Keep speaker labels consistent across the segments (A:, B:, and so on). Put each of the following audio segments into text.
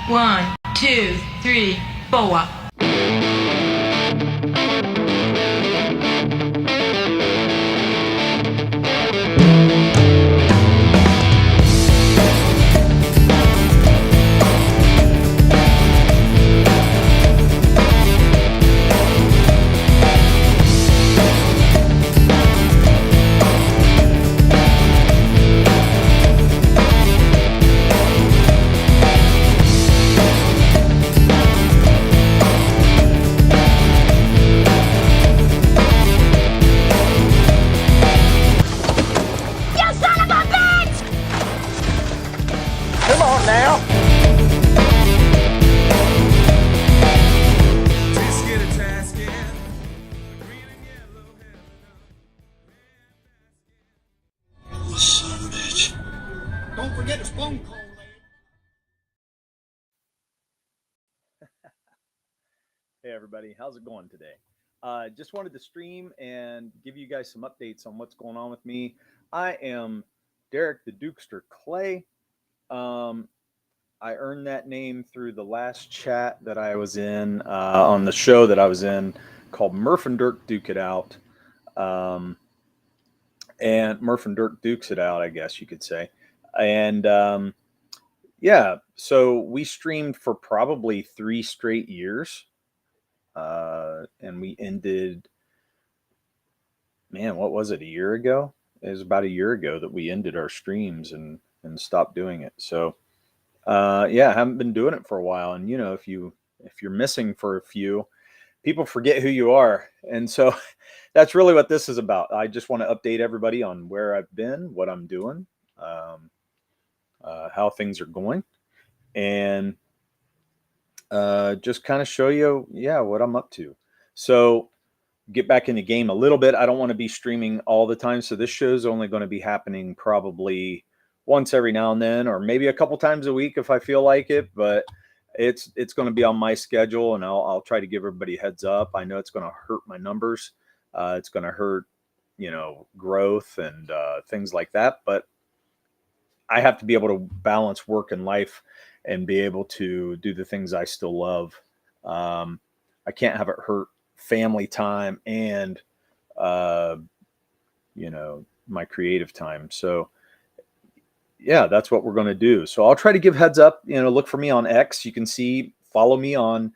A: 1, 2, 3, 4.
B: Come on now.
C: Son of a bitch.
B: Don't forget his phone call.
D: Hey everybody, how's it going today? Just wanted to stream and give you guys some updates on what's going on with me. I am Derek the Dukester Clay. I earned that name through the last chat that I was in on the show that I was in called Murph and Dirk Duke It Out. And Murph and Dirk Dukes It Out, I guess you could say. And yeah, so we streamed for probably 3 straight years. And we ended, man, what was it, a year ago? It was about a year ago that we ended our streams and stopped doing it. So yeah, I haven't been doing it for a while. And you know, if you're missing for a few, people forget who you are. And so that's really what this is about. I just want to update everybody on where I've been, what I'm doing, how things are going, and just kind of show you, yeah, what I'm up to. So get back in the game a little bit. I don't want to be streaming all the time. So this show is only going to be happening probably once every now and then, or maybe a couple times a week if I feel like it, but it's going to be on my schedule, and I'll try to give everybody a heads up. I know it's going to hurt my numbers. It's going to hurt, you know, growth and things like that, but I have to be able to balance work and life and be able to do the things I still love. I can't have it hurt family time and you know, my creative time. So yeah, that's what we're going to do. So I'll try to give heads up. You know, look for me on X. You can see, follow me on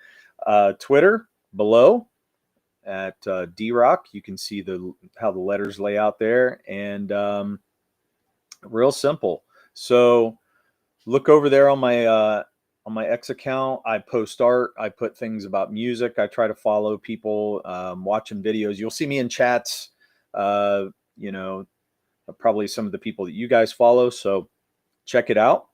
D: Twitter below at DRock. You can see how the letters lay out there, and real simple. So look over there on my X account. I post art. I put things about music. I try to follow people watching videos. You'll see me in chats. You know, probably some of the people that you guys follow. So check it out.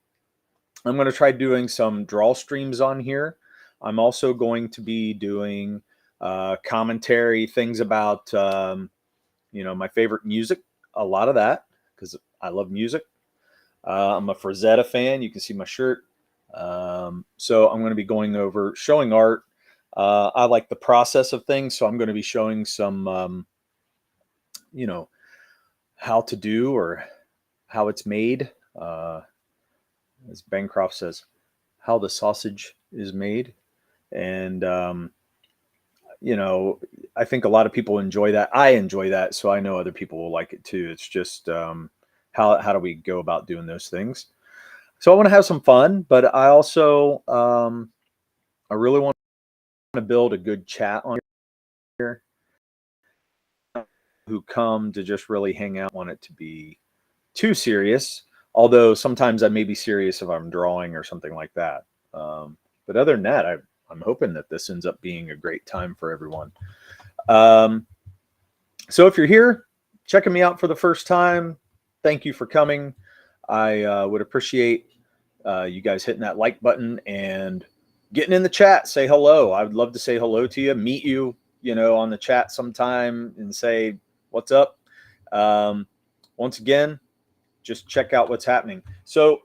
D: I'm going to try doing some draw streams on here. I'm also going to be doing commentary, things about, you know, my favorite music, a lot of that, because I love music. I'm a Frazetta fan. You can see my shirt. So I'm going to be going over showing art. I like the process of things. So I'm going to be showing some, you know, how to do or how it's made. As Bancroft says, how the sausage is made. And, you know, I think a lot of people enjoy that. I enjoy that. So I know other people will like it too. It's just, how do we go about doing those things? So I want to have some fun, but I also, I really want to build a good chat on here. Who come to just really hang out, want it to be too serious. Although sometimes I may be serious if I'm drawing or something like that. But other than that, I'm hoping that this ends up being a great time for everyone. So if you're here, checking me out for the first time, thank you for coming. I would appreciate you guys hitting that like button and getting in the chat. Say hello. I would love to say hello to you, meet you, you know, on the chat sometime and say, what's up? Once again, just check out what's happening. So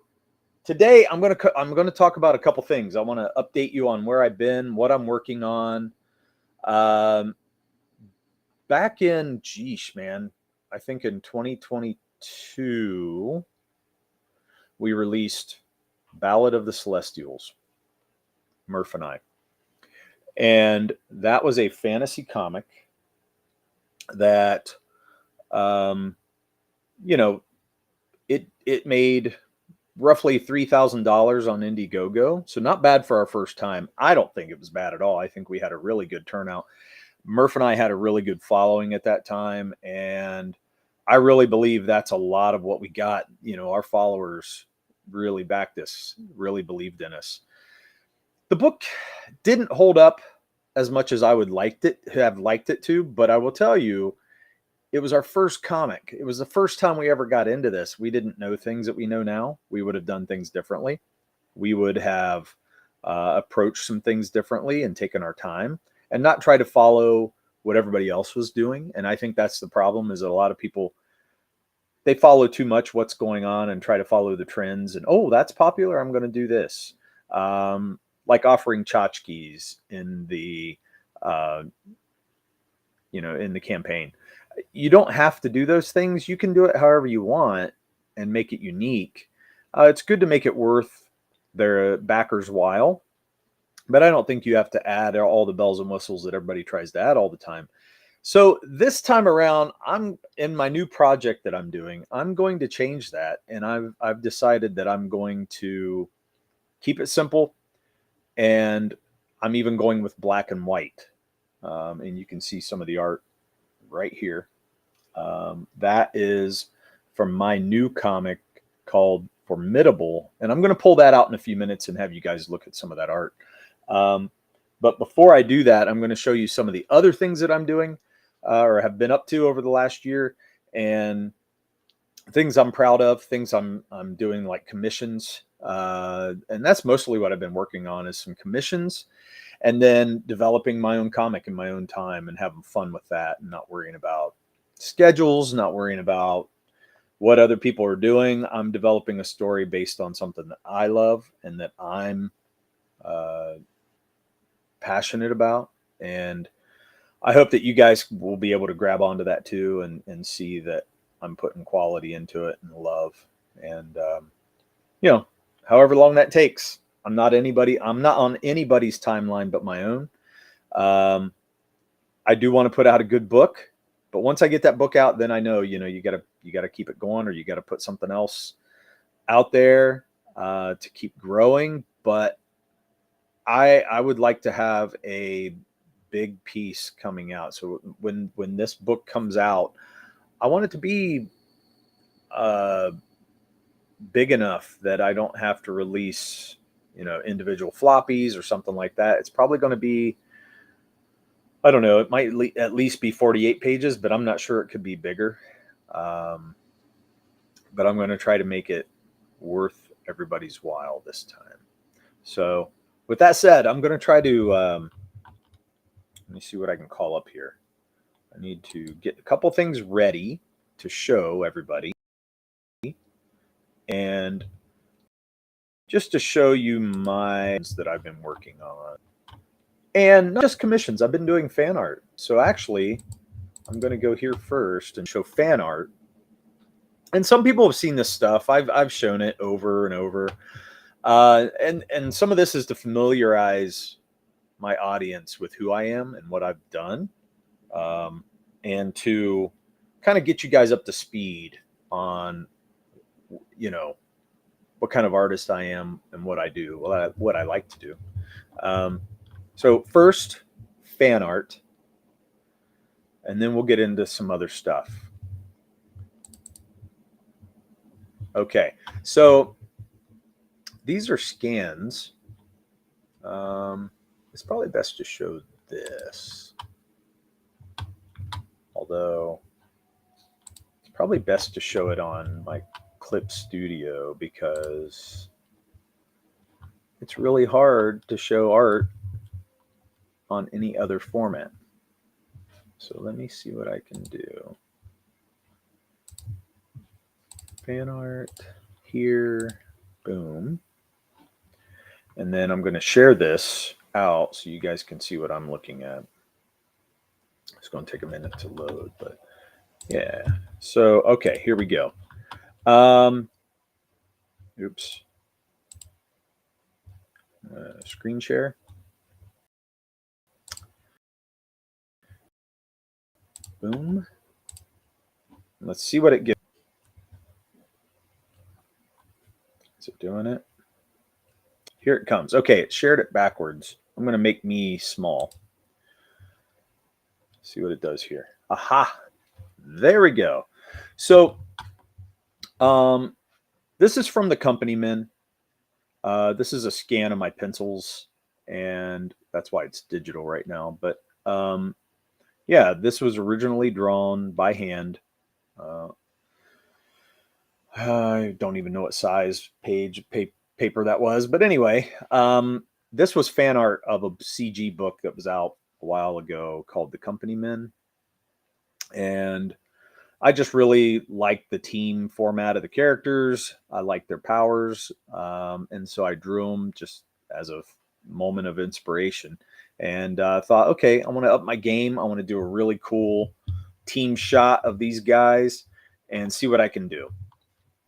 D: today I'm going to talk about a couple things. I want to update you on where I've been, what I'm working on. Back in, geesh, man, I think in 2022, we released Ballad of the Celestials. Murph and I. And that was a fantasy comic that, you know, it made roughly $3,000 on Indiegogo. So not bad for our first time. I don't think it was bad at all. I think we had a really good turnout. Murph and I had a really good following at that time. And I really believe that's a lot of what we got. You know, our followers really backed us, really believed in us. The book didn't hold up as much as I would have liked it to, but I will tell you, it was our first comic. It was the first time we ever got into this. We didn't know things that we know now. We would have done things differently. We would have approached some things differently and taken our time and not try to follow what everybody else was doing. And I think that's the problem, is that a lot of people, they follow too much what's going on and try to follow the trends. And, oh, that's popular, I'm going to do this. Like offering tchotchkes in the, in the campaign. You don't have to do those things. You can do it however you want and make it unique. It's good to make it worth their backers' while, but I don't think you have to add all the bells and whistles that everybody tries to add all the time. So this time around, I'm in my new project that I'm doing. I'm going to change that, and I've decided that I'm going to keep it simple, and I'm even going with black and white. And you can see some of the art right here. That is from my new comic called Formidable. And I'm going to pull that out in a few minutes and have you guys look at some of that art. But before I do that, I'm going to show you some of the other things that I'm doing or have been up to over the last year, and things I'm proud of, things I'm doing, like commissions. And that's mostly what I've been working on, is some commissions, and then developing my own comic in my own time and having fun with that, and not worrying about schedules, not worrying about what other people are doing. I'm developing a story based on something that I love and that I'm passionate about. And I hope that you guys will be able to grab onto that too, and see that I'm putting quality into it and love. And, however long that takes. I'm not on anybody's timeline but my own. I do want to put out a good book, but once I get that book out, then I know, you gotta keep it going, or you got to put something else out there to keep growing. But I would like to have a big piece coming out. So when this book comes out, I want it to be big enough that I don't have to release, individual floppies or something like that. It's probably going to be, I don't know, it might at least be 48 pages, but I'm not sure it could be bigger. But I'm going to try to make it worth everybody's while this time. So with that said, I'm going to try to, let me see what I can call up here. I need to get a couple things ready to show everybody. And just to show you my that I've been working on. And not just commissions, I've been doing fan art. So actually, I'm going to go here first and show fan art. And some people have seen this stuff. I've shown it over and over. And some of this is to familiarize my audience with who I am and what I've done. And to kind of get you guys up to speed on, what kind of artist I am and what I do, what I like to do. So first, fan art, and then we'll get into some other stuff. Okay, so these are scans. It's probably best to show this, although it's probably best to show it on my Clip Studio, because it's really hard to show art on any other format. So let me see what I can do. Fan art here, boom. And then I'm going to share this out so you guys can see what I'm looking at. It's going to take a minute to load, but yeah. So, okay, here we go. Oops. Screen share. Boom. Let's see what it gives. Is it doing it? Here it comes. Okay, it shared it backwards. I'm going to make me small. See what it does here. Aha. There we go. So this is from the company men. This is a scan of my pencils, and that's why it's digital right now. But yeah, this was originally drawn by hand. I don't even know what size paper that was. But anyway, this was fan art of a CG book that was out a while ago called The Company Men. And I just really liked the team format of the characters. I liked their powers. And so I drew them just as a moment of inspiration. And thought, okay, I want to up my game. I want to do a really cool team shot of these guys and see what I can do.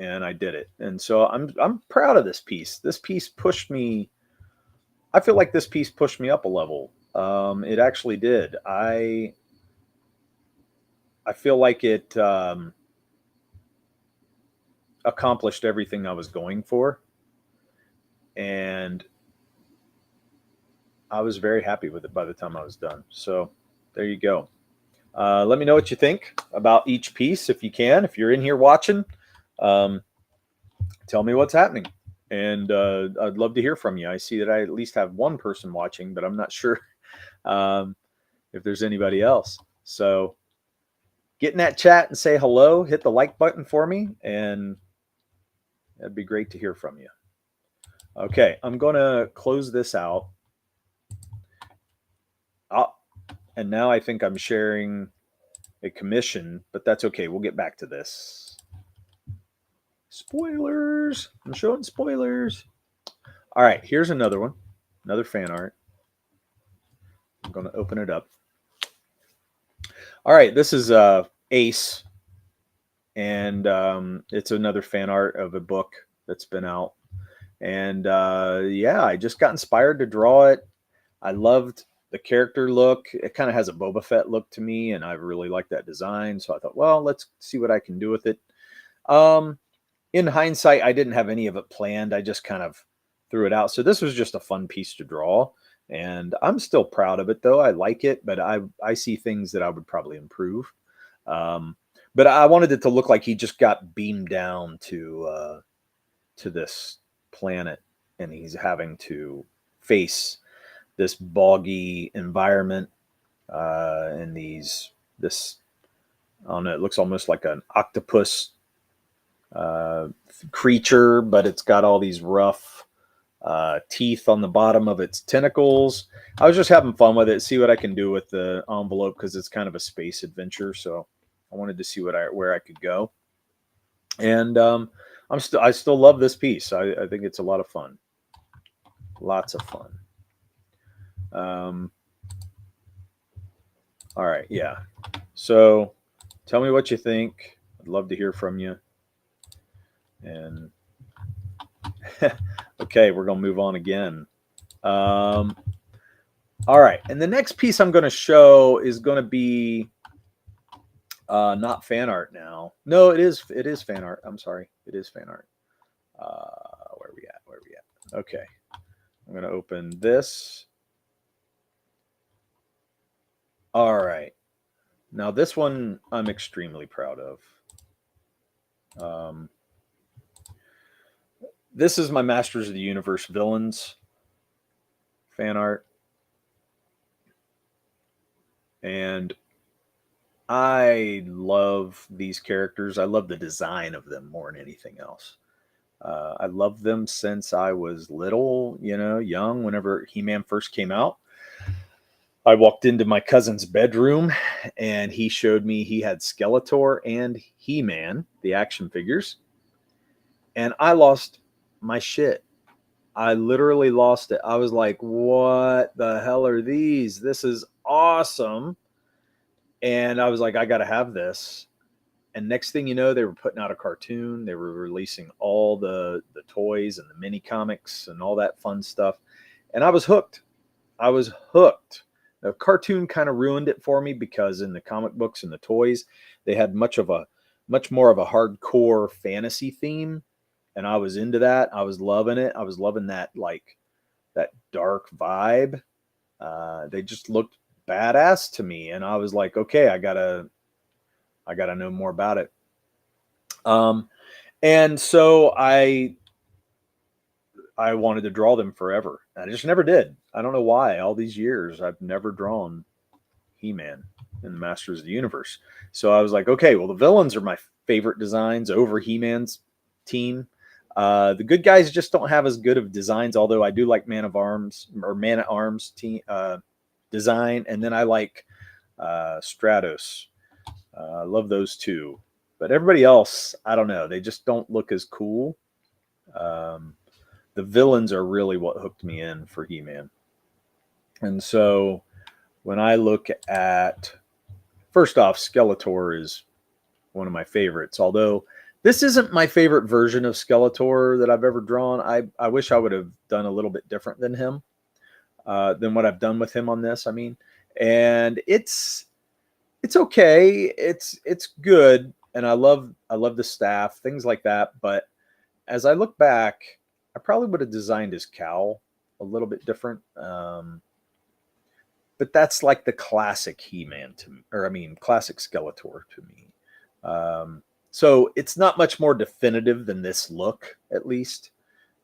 D: And I did it. And so I'm proud of this piece. This piece pushed me. I feel like this piece pushed me up a level. It actually did. I feel like it accomplished everything I was going for, and I was very happy with it by the time I was done. So there you go. Let me know what you think about each piece if you can. If you're in here watching, tell me what's happening. And I'd love to hear from you. I see that I at least have one person watching, but I'm not sure if there's anybody else. So get in that chat and say hello. Hit the like button for me, and that'd be great to hear from you. Okay, I'm going to close this out. And now I think I'm sharing a commission, but that's okay. We'll get back to this. Spoilers. I'm showing spoilers. All right, here's another one. Another fan art. I'm going to open it up. All right, this is Ace. And it's another fan art of a book that's been out. And yeah, I just got inspired to draw it. I loved the character look. It kind of has a Boba Fett look to me, and I really like that design. So I thought, well, let's see what I can do with it. In hindsight, I didn't have any of it planned. I just kind of threw it out. So this was just a fun piece to draw, and I'm still proud of it, though. I like it, but I see things that I would probably improve. But I wanted it to look like he just got beamed down to this planet, and he's having to face this boggy environment and this I don't know, it looks almost like an octopus creature, but it's got all these rough teeth on the bottom of its tentacles. I was just having fun with it, see what I can do with the envelope, because it's kind of a space adventure. So I wanted to see where I could go. And I still love this piece. I think it's a lot of fun. Lots of fun. All right, yeah. So tell me what you think. I'd love to hear from you. And okay, we're going to move on again. All right, and the next piece I'm going to show is going to be not fan art now. No, it is fan art. I'm sorry, it is fan art. Where are we at? Okay, I'm going to open this. All right, now this one I'm extremely proud of. This is my Masters of the Universe villains fan art. And I love these characters. I love the design of them more than anything else. I loved them since I was little, young, whenever He-Man first came out. I walked into my cousin's bedroom and he showed me he had Skeletor and He-Man, the action figures. And I lost my shit. I literally lost it. I was like, what the hell are these? This is awesome. And I was like, I got to have this. And next thing you know, they were putting out a cartoon. They were releasing all the toys and the mini comics and all that fun stuff. and I was hooked. I was hooked. The cartoon kind of ruined it for me because in the comic books and the toys, they had much more of a hardcore fantasy theme, and I was into that. I was loving it. I was loving that like that dark vibe. They just looked badass to me, and I was like, okay, I gotta know more about it. Um, and so I wanted to draw them forever. I just never did. I don't know why. All these years, I've never drawn He-Man in the Masters of the Universe. So I was like, okay, well, the villains are my favorite designs over He-Man's team. The good guys just don't have as good of designs, although I do like Man at Arms team design, and then I like Stratos. I love those two, but everybody else, I don't know. They just don't look as cool. Um, the villains are really what hooked me in for He-Man. And so when I look at, first off, Skeletor is one of my favorites, although this isn't my favorite version of Skeletor that I've ever drawn. I wish I would have done a little bit different than him, than what I've done with him on this, I mean. And it's okay. It's good. And I love the staff, things like that. But as I look back, I probably would have designed his cowl a little bit different. But that's like the classic He-Man to me, or I mean, classic Skeletor to me. So it's not much more definitive than this look, at least.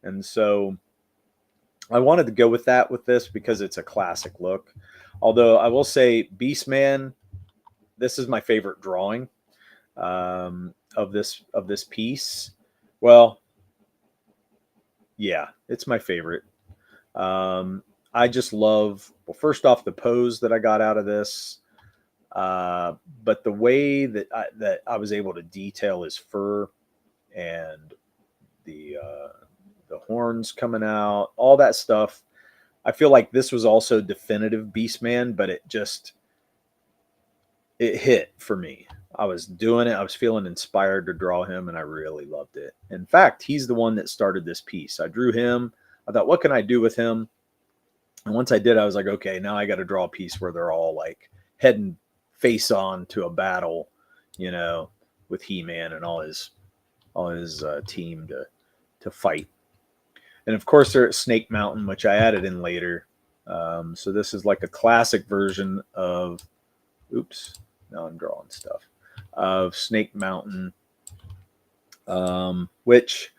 D: And so I wanted to go with that with this because it's a classic look. Although I will say, Beastman, this is my favorite drawing of this piece. Well, yeah, it's my favorite. I just love, well, first off, the pose that I got out of this, but the way that I was able to detail his fur and the horns coming out, all that stuff. I feel like this was also definitive Beastman, but it hit for me. I was doing it. I was feeling inspired to draw him, and I really loved it. In fact, he's the one that started this piece. I drew him. I thought, what can I do with him? And once I did, I was like, okay, now I got to draw a piece where they're all like heading face on to a battle, with He-Man and all his team to fight. And of course, they're at Snake Mountain, which I added in later. So this is like a classic version of, oops, now I'm drawing stuff, of Snake Mountain, which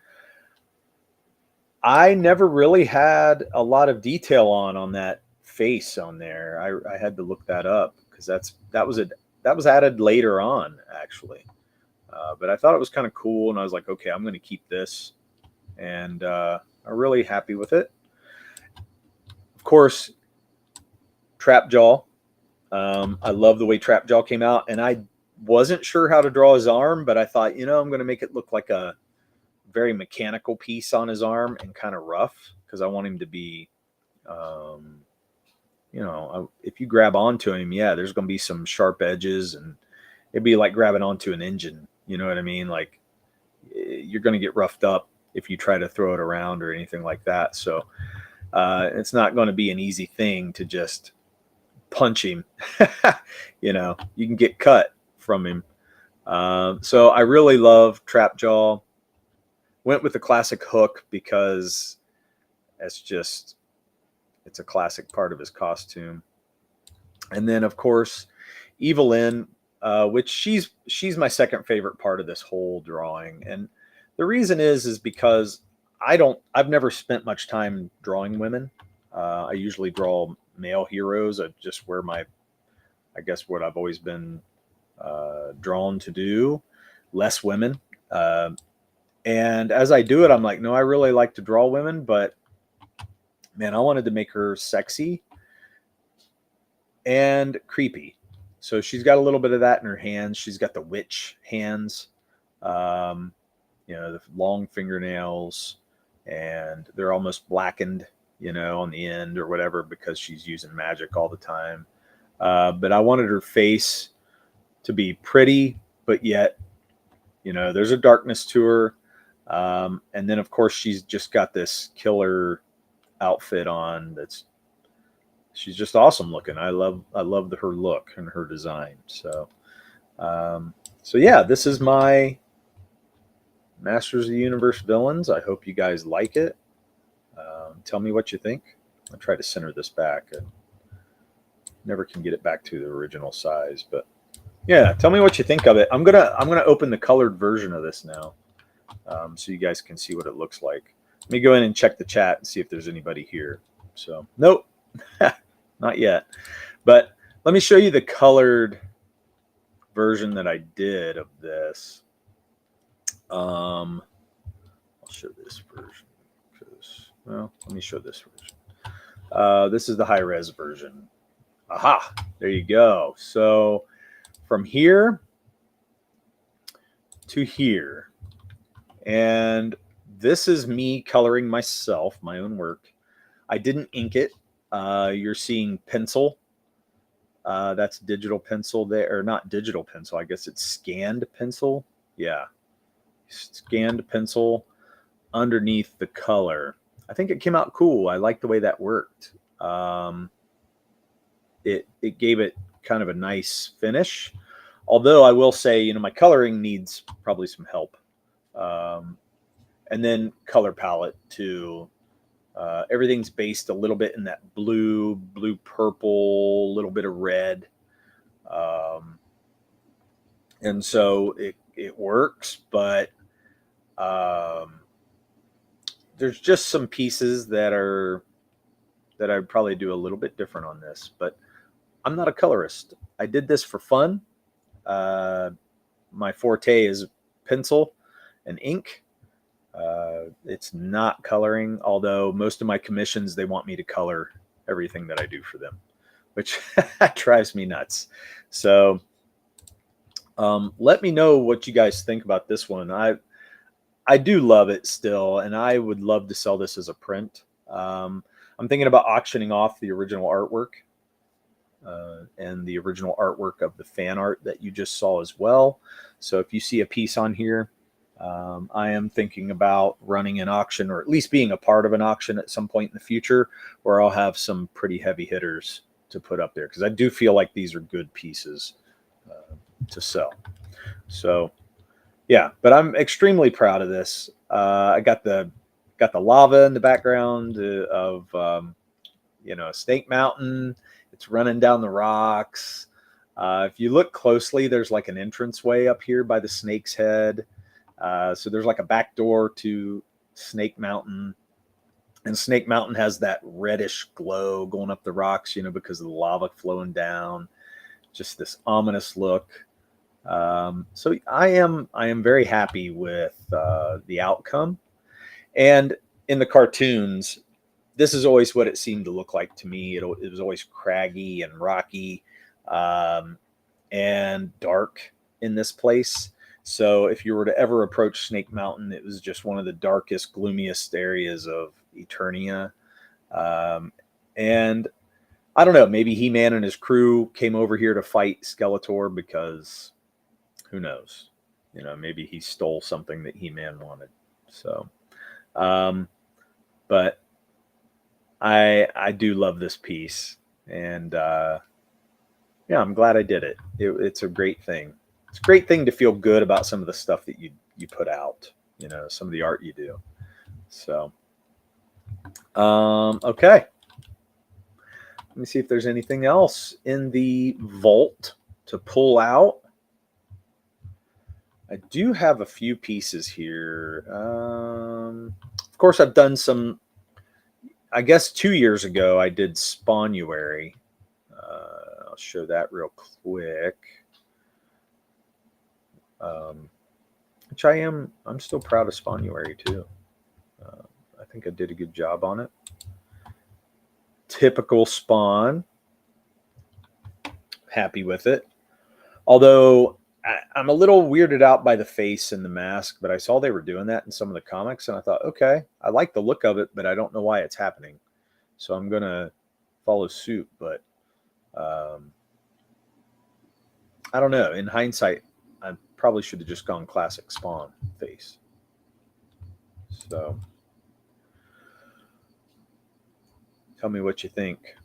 D: I never really had a lot of detail on that face on there. I had to look that up because that was added later on, actually. But I thought it was kind of cool, and I was like, okay, I'm going to keep this, and I'm really happy with it. Of course, Trapjaw. I love the way Trapjaw came out, and I wasn't sure how to draw his arm, but I thought, I'm going to make it look like a very mechanical piece on his arm and kind of rough because I want him to be, if you grab onto him, yeah, there's going to be some sharp edges, and it'd be like grabbing onto an engine. You know what I mean? Like you're going to get roughed up if you try to throw it around or anything like that. So it's not going to be an easy thing to just punch him. You can get cut from him. So I really love Trapjaw. Went with the classic hook because it's a classic part of his costume. And then, of course, Evelyn, which she's my second favorite part of this whole drawing. And the reason is because I've never spent much time drawing women. I usually draw male heroes. I just where I guess what I've always been drawn to do, less women. And as I do it, I'm like, no, I really like to draw women, but man, I wanted to make her sexy and creepy. So she's got a little bit of that in her hands. She's got the witch hands, the long fingernails, and they're almost blackened, on the end or whatever, because she's using magic all the time. But I wanted her face to be pretty, but yet, there's a darkness to her. And then, of course, she's just got this killer outfit on. She's just awesome looking. I love her look and her design. So so yeah, this is my Masters of the Universe villains. I hope you guys like it. Tell me what you think. I'll try to center this back. I never can get it back to the original size, but yeah, tell me what you think of it. I'm gonna open the colored version of this now, so you guys can see what it looks like. Let me go in and check the chat and see if there's anybody here. So nope, not yet. But let me show you the colored version that I did of this. I'll show this version because, well, let me show this version. This is the high res version. Aha, there you go. So from here to here, and this is me coloring myself, my own work. I didn't ink it. You're seeing pencil. That's digital pencil there, or not digital pencil. I guess it's scanned pencil. Yeah, scanned pencil underneath the color. I think it came out cool. I like the way that worked. It gave it kind of a nice finish. Although I will say, my coloring needs probably some help. And then color palette too. Everything's based a little bit in that blue, purple, a little bit of red. And so it works, but there's just some pieces that I'd probably do a little bit different on this, but I'm not a colorist. I did this for fun. My forte is pencil and ink. It's not coloring, although most of my commissions, they want me to color everything that I do for them, which drives me nuts. So let me know what you guys think about this one. I do love it still, and I would love to sell this as a print. I'm thinking about auctioning off the original artwork and the original artwork of the fan art that you just saw as well. So if you see a piece on here, I am thinking about running an auction, or at least being a part of an auction at some point in the future, where I'll have some pretty heavy hitters to put up there, because I do feel like these are good pieces to sell. So yeah, but I'm extremely proud of this. I got the lava in the background of Snake Mountain. It's running down the rocks. If you look closely, there's like an entranceway up here by the snake's head. So there's like a back door to Snake Mountain, and Snake Mountain has that reddish glow going up the rocks, because of the lava flowing down. Just this ominous look. So I am very happy with the outcome. And in the cartoons, this is always what it seemed to look like to me. It was always craggy and rocky and dark in this place. So if you were to ever approach Snake Mountain, it was just one of the darkest, gloomiest areas of Eternia. And I don't know, maybe He-Man and his crew came over here to fight Skeletor because who knows? Maybe he stole something that He-Man wanted. So, but I do love this piece, and yeah, I'm glad I did it. It's a great thing. It's a great thing to feel good about some of the stuff that you put out, some of the art you do. So, okay. Let me see if there's anything else in the vault to pull out. I do have a few pieces here. Of course, I've done some, I guess 2 years ago, I did Spawnuary. I'll show that real quick. Which I'm still proud of Spawnuary too. I think I did a good job on it. Typical Spawn. Happy with it. Although I'm a little weirded out by the face and the mask, but I saw they were doing that in some of the comics, and I thought, okay, I like the look of it, but I don't know why it's happening. So I'm going to follow suit, but I don't know. In hindsight, I probably should have just gone classic Spawn face. So Tell me what you think.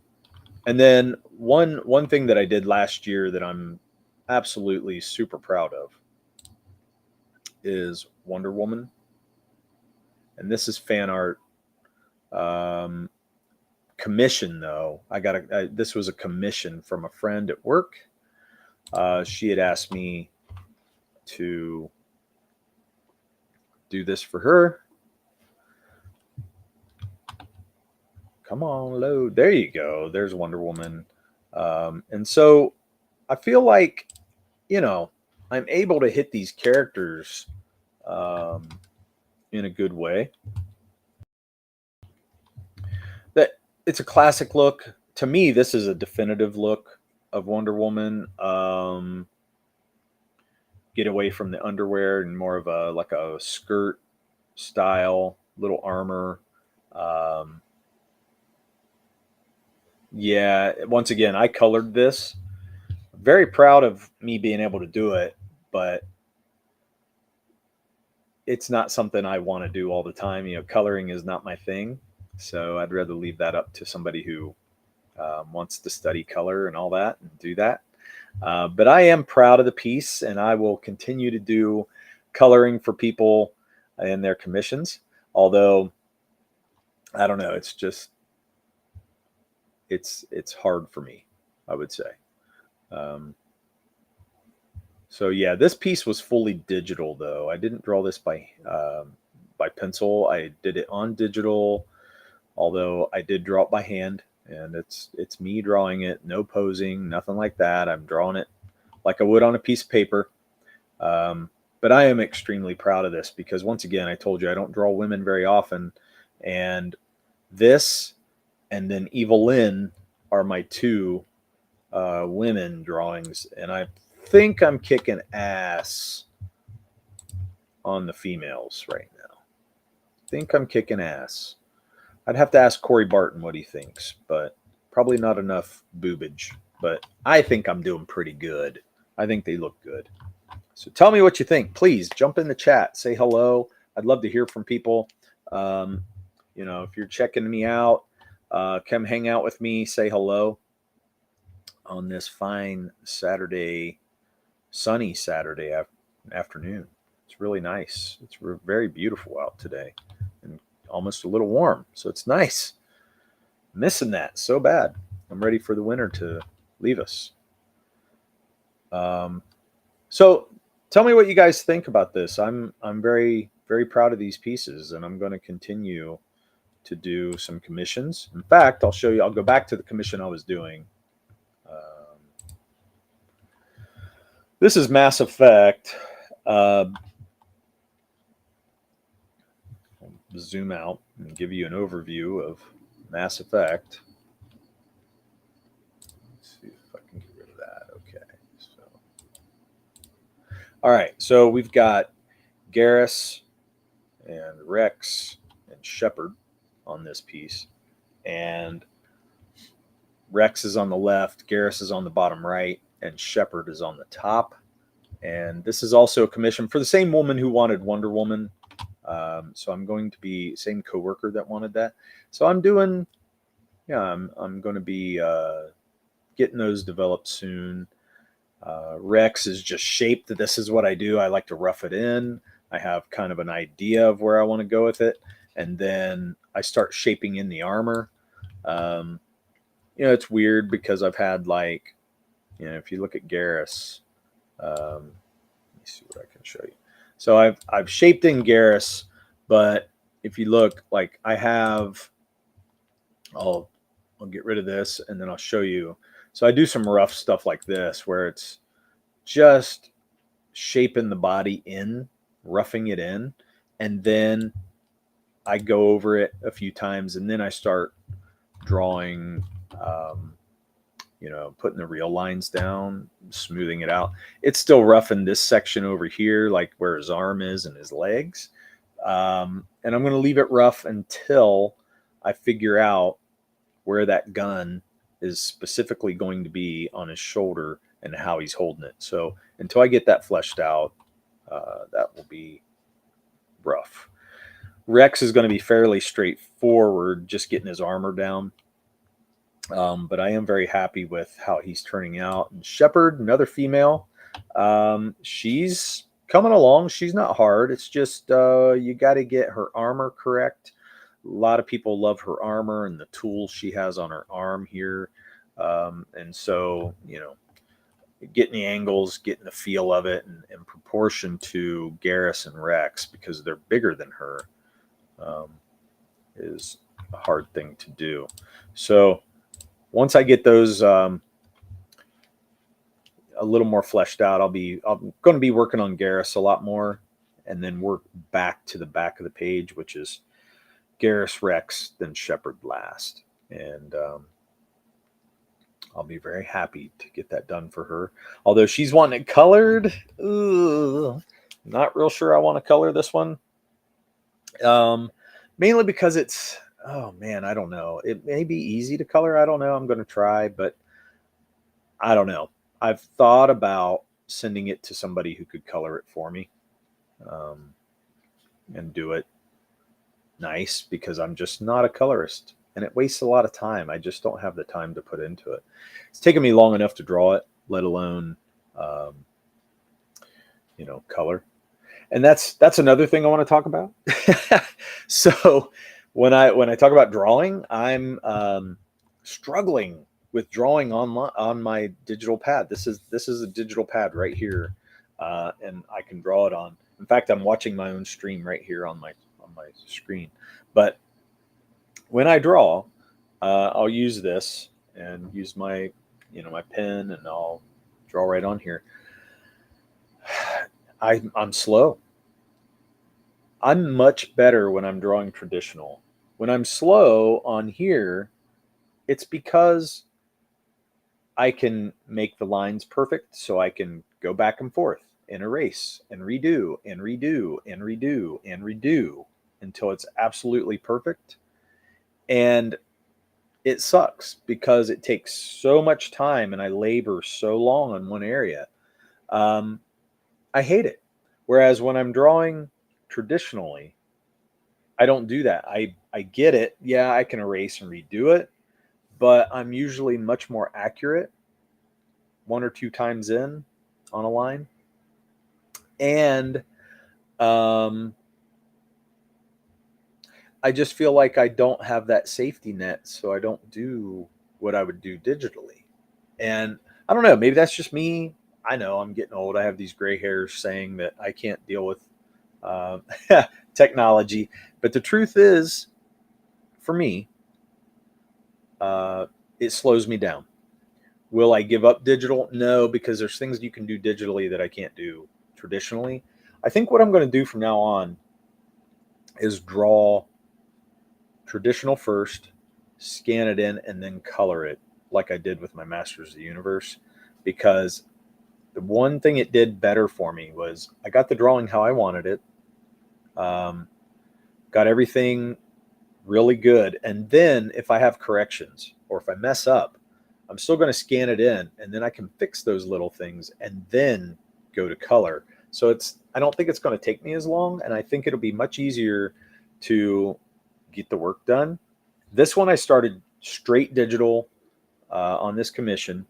D: And then one thing that I did last year that I'm absolutely super proud of is Wonder Woman. And this is fan art. Commission though. This was a commission from a friend at work. She had asked me to do this for her. Come on, load. There you go. There's Wonder Woman. And so I feel like, I'm able to hit these characters in a good way. That it's a classic look. To me, this is a definitive look of Wonder Woman. Get away from the underwear and more of a skirt style, little armor. Yeah, once again, I colored this. Very proud of me being able to do it, but it's not something I want to do all the time. Coloring is not my thing. So I'd rather leave that up to somebody who wants to study color and all that and do that. But I am proud of the piece, and I will continue to do coloring for people in their commissions. Although, I don't know, it's just, it's hard for me, I would say. So yeah, this piece was fully digital though. I didn't draw this by pencil. I did it on digital, although I did draw it by hand, and it's me drawing it, no posing, nothing like that. I'm drawing it like I would on a piece of paper. But I am extremely proud of this because, once again, I told you I don't draw women very often, and this and then Evelyn are my two women drawings, and I think I'm kicking ass on the females right now. I think I'm kicking ass. I'd have to ask Corey Barton what he thinks, but probably not enough boobage. But I think I'm doing pretty good. I think they look good. So tell me what you think. Please jump in the chat. Say hello. I'd love to hear from people. If you're checking me out, come hang out with me. Say hello on this fine Saturday, sunny Saturday afternoon. It's really nice. It's very beautiful out today and almost a little warm. So it's nice. Missing that so bad. I'm ready for the winter to leave us. So tell me what you guys think about this. I'm very, very proud of these pieces, and I'm going to continue to do some commissions. In fact, I'll show you. I'll go back to the commission I was doing. This is Mass Effect. Zoom out and give you an overview of Mass Effect. Let's see if I can get rid of that. Okay. So, all right. So we've got Garrus and Rex and Shepard on this piece, and Rex is on the left, Garrus is on the bottom right, and Shepard is on the top. And this is also a commission for the same woman who wanted Wonder Woman. So I'm going to be same coworker that wanted that. So I'm doing, I'm going to be getting those developed soon. Rex is just shaped. This is what I do. I like to rough it in. I have kind of an idea of where I want to go with it, and then I start shaping in the armor. It's weird because I've had if you look at Garrus, let me see what I can show you. So I've shaped in Garrus, but if you look, I have, I'll get rid of this and then I'll show you. So I do some rough stuff like this where it's just shaping the body in, roughing it in, and then I go over it a few times, and then I start drawing, putting the real lines down, smoothing it out. It's still rough in this section over here, like where his arm is and his legs. And I'm going to leave it rough until I figure out where that gun is specifically going to be on his shoulder and how he's holding it. So until I get that fleshed out, that will be rough. Rex is going to be fairly straightforward, just getting his armor down. But I am very happy with how he's turning out. And Shepherd, another female, she's coming along. She's not hard. It's just you got to get her armor correct. A lot of people love her armor and the tools she has on her arm here. And so, getting the angles, getting the feel of it in proportion to Garrus and Rex, because they're bigger than her, is a hard thing to do. So once I get those a little more fleshed out, I'm going to be working on Garrus a lot more, and then work back to the back of the page, which is Garrus, Rex, then Shepherd last. And I'll be very happy to get that done for her. Although she's wanting it colored, not real sure I want to color this one. Mainly because it's, oh man, I don't know. It may be easy to color. I don't know. I'm going to try, but I don't know. I've thought about sending it to somebody who could color it for me, and do it nice, because I'm just not a colorist, and it wastes a lot of time. I just don't have the time to put into it. It's taken me long enough to draw it, let alone, color. And that's another thing I want to talk about. So when I talk about drawing, I'm struggling with drawing on my digital pad. This is a digital pad right here, and I can draw it on. In fact, I'm watching my own stream right here on my screen. But when I draw, I'll use this and use my my pen, and I'll draw right on here. I'm slow. I'm much better when I'm drawing traditional. When I'm slow on here, it's because I can make the lines perfect, so I can go back and forth and erase and redo and redo and redo and redo until it's absolutely perfect. And it sucks because it takes so much time and I labor so long on one area. I hate it. Whereas when I'm drawing traditionally, I don't do that. I get it. Yeah, I can erase and redo it, but I'm usually much more accurate one or two times in on a line. And I just feel like I don't have that safety net, so I don't do what I would do digitally. And I don't know, maybe that's just me. I know I'm getting old. I have these gray hairs saying that I can't deal with um, technology. But the truth is, for me, it slows me down. Will I give up digital? No, because there's things you can do digitally that I can't do traditionally. I think what I'm going to do from now on is draw traditional first, scan it in, and then color it like I did with my Masters of the Universe. Because the one thing it did better for me was I got the drawing how I wanted it, got everything really good. And then if I have corrections or if I mess up, I'm still going to scan it in, and then I can fix those little things and then go to color. So I don't think it's going to take me as long, and I think it'll be much easier to get the work done. This one I started straight digital on this commission,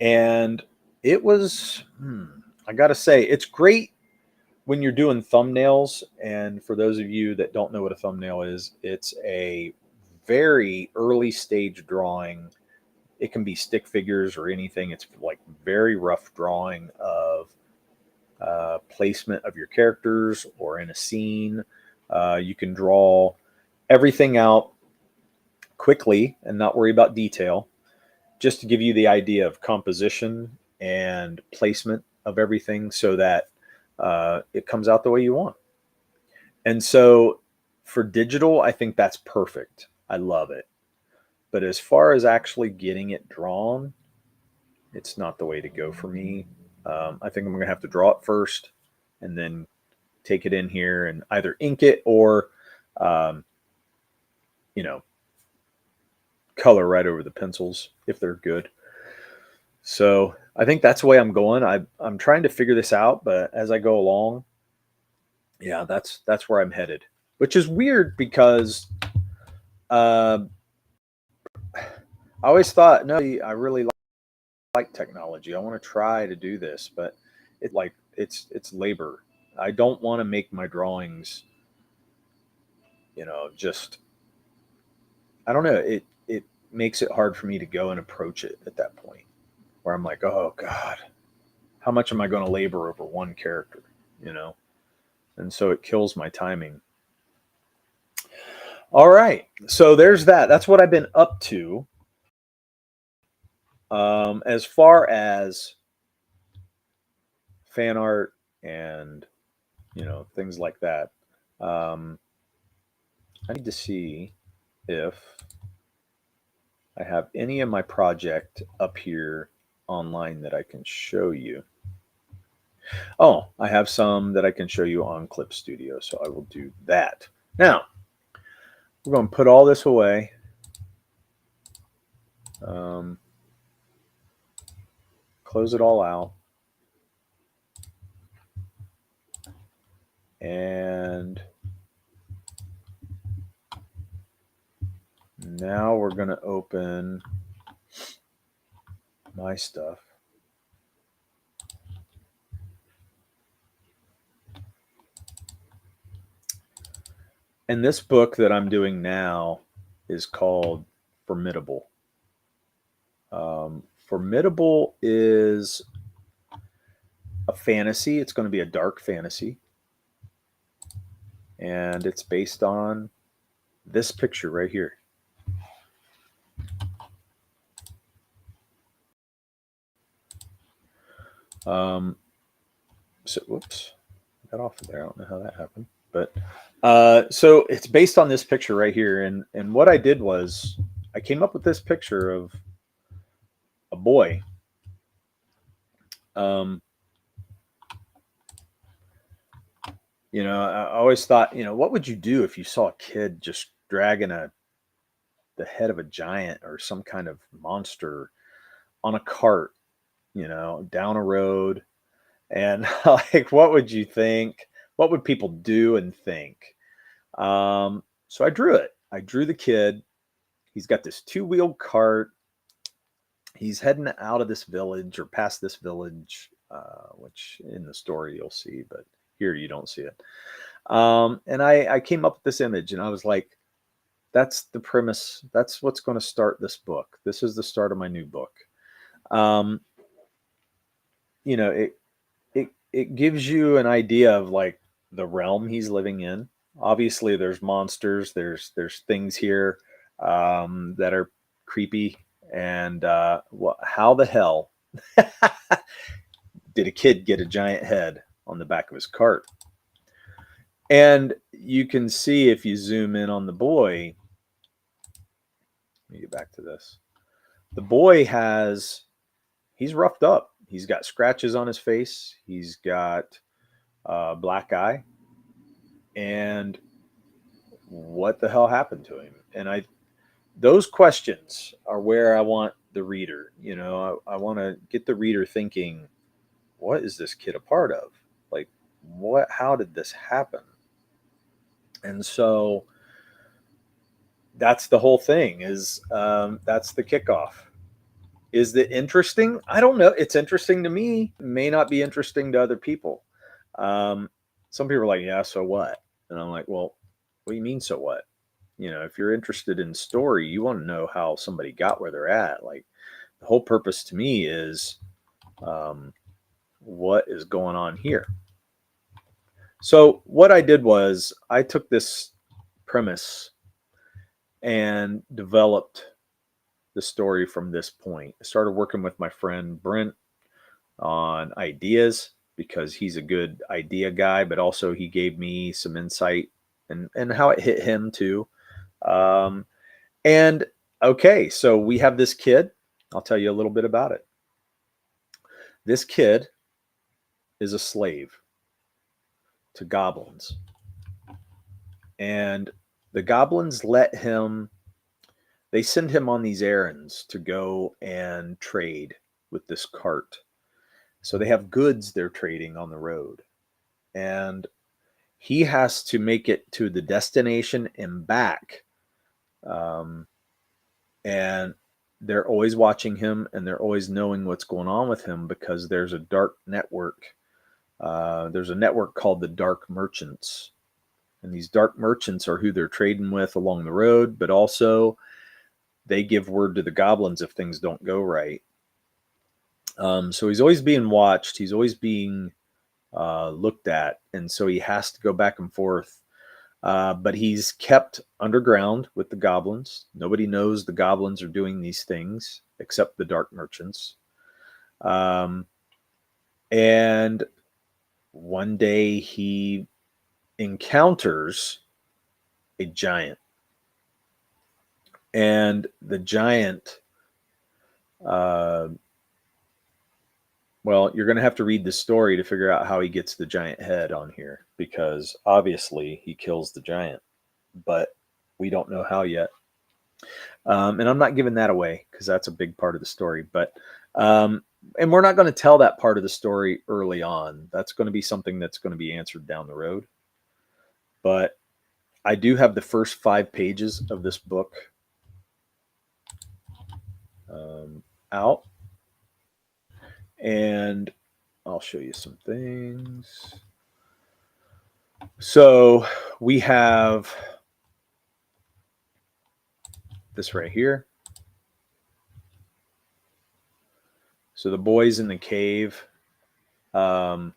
D: and it was, I got to say, it's great when you're doing thumbnails. And for those of you that don't know what a thumbnail is, it's a very early stage drawing. It can be stick figures or anything. It's like very rough drawing of placement of your characters or in a scene. You can draw everything out quickly and not worry about detail, just to give you the idea of composition and placement of everything so that it comes out the way you want. And so for digital, I think that's perfect. I love it. But as far as actually getting it drawn, it's not the way to go for me. I think I'm going to have to draw it first and then take it in here and either ink it or, um, color right over the pencils if they're good. So I think that's the way I'm going. I'm trying to figure this out, but as I go along, yeah, that's where I'm headed, which is weird because uh, I always thought, no, I really like technology. I want to try to do this, but it's labor. I don't want to make my drawings, just I don't know. It makes it hard for me to go and approach it at that point where I'm like, oh God, how much am I going to labor over one character, you know? And so it kills my timing. All right. So there's that. That's what I've been up to. As far as fan art and, things like that, um, I need to see if I have any of my project up here online that I can show you. Oh, I have some that I can show you on Clip Studio, so I will do that. Now, we're going to put all this away. Close it all out. And now we're going to open my stuff. And this book that I'm doing now is called Formidable. Formidable is a fantasy. It's going to be a dark fantasy. And it's based on this picture right here. So, whoops, I got off of there. I don't know how that happened. But so it's based on this picture right here. And what I did was I came up with this picture of a boy. I always thought, what would you do if you saw a kid just dragging the head of a giant or some kind of monster on a cart, down a road? And like, what would you think? What would people do and think? So I drew it. I drew the kid. He's got this two-wheeled cart. He's heading out of this village or past this village, which in the story you'll see, but here you don't see it. And I came up with this image, and I was like, that's the premise. That's what's going to start this book. This is the start of my new book. It gives you an idea of like the realm he's living in. Obviously, there's monsters. There's things here that are creepy. And how the hell did a kid get a giant head on the back of his cart? And you can see if you zoom in on the boy. Let me get back to this. The boy he's roughed up. He's got scratches on his face. He's got a black eye. And what the hell happened to him? And those questions are where I want the reader. I want to get the reader thinking, what is this kid a part of? Like, how did this happen? And so that's the whole thing that's the kickoff. Is it interesting? I don't know. It's interesting to me. It may not be interesting to other people. Some people are like, yeah, so what? And I'm like, well, what do you mean, so what? If you're interested in story, you want to know how somebody got where they're at. Like, the whole purpose to me is what is going on here. So what I did was I took this premise and developed the story from this point. I started working with my friend Brent on ideas because he's a good idea guy, but also he gave me some insight and how it hit him too. And okay, so we have this kid. I'll tell you a little bit about it. This kid is a slave to goblins. And the goblins they send him on these errands to go and trade with this cart. So they have goods they're trading on the road. And he has to make it to the destination and back. And they're always watching him, and they're always knowing what's going on with him because there's a dark network. There's a network called the Dark Merchants. And these dark merchants are who they're trading with along the road, but also they give word to the goblins if things don't go right. So he's always being watched. He's always being looked at. And so he has to go back and forth. But he's kept underground with the goblins. Nobody knows the goblins are doing these things except the dark merchants. And one day he encounters a giant. And the giant, well, you're going to have to read the story to figure out how he gets the giant head on here, because obviously he kills the giant, but we don't know how yet. And I'm not giving that away because that's a big part of the story. But and we're not going to tell that part of the story early on. That's going to be something that's going to be answered down the road. But I do have the first 5 pages of this book out, and I'll show you some things. So we have this right here. So the boy's in the cave. Now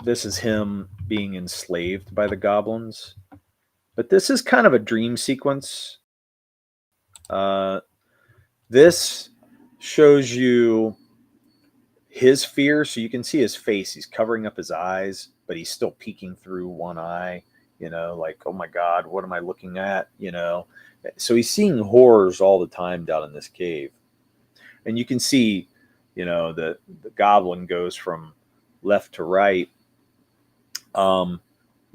D: this is him being enslaved by the goblins, but this is kind of a dream sequence. This shows you his fear, so you can see his face. He's covering up his eyes, but he's still peeking through one eye, like, oh my God, what am I looking at? So he's seeing horrors all the time down in this cave. And you can see, the goblin goes from left to right.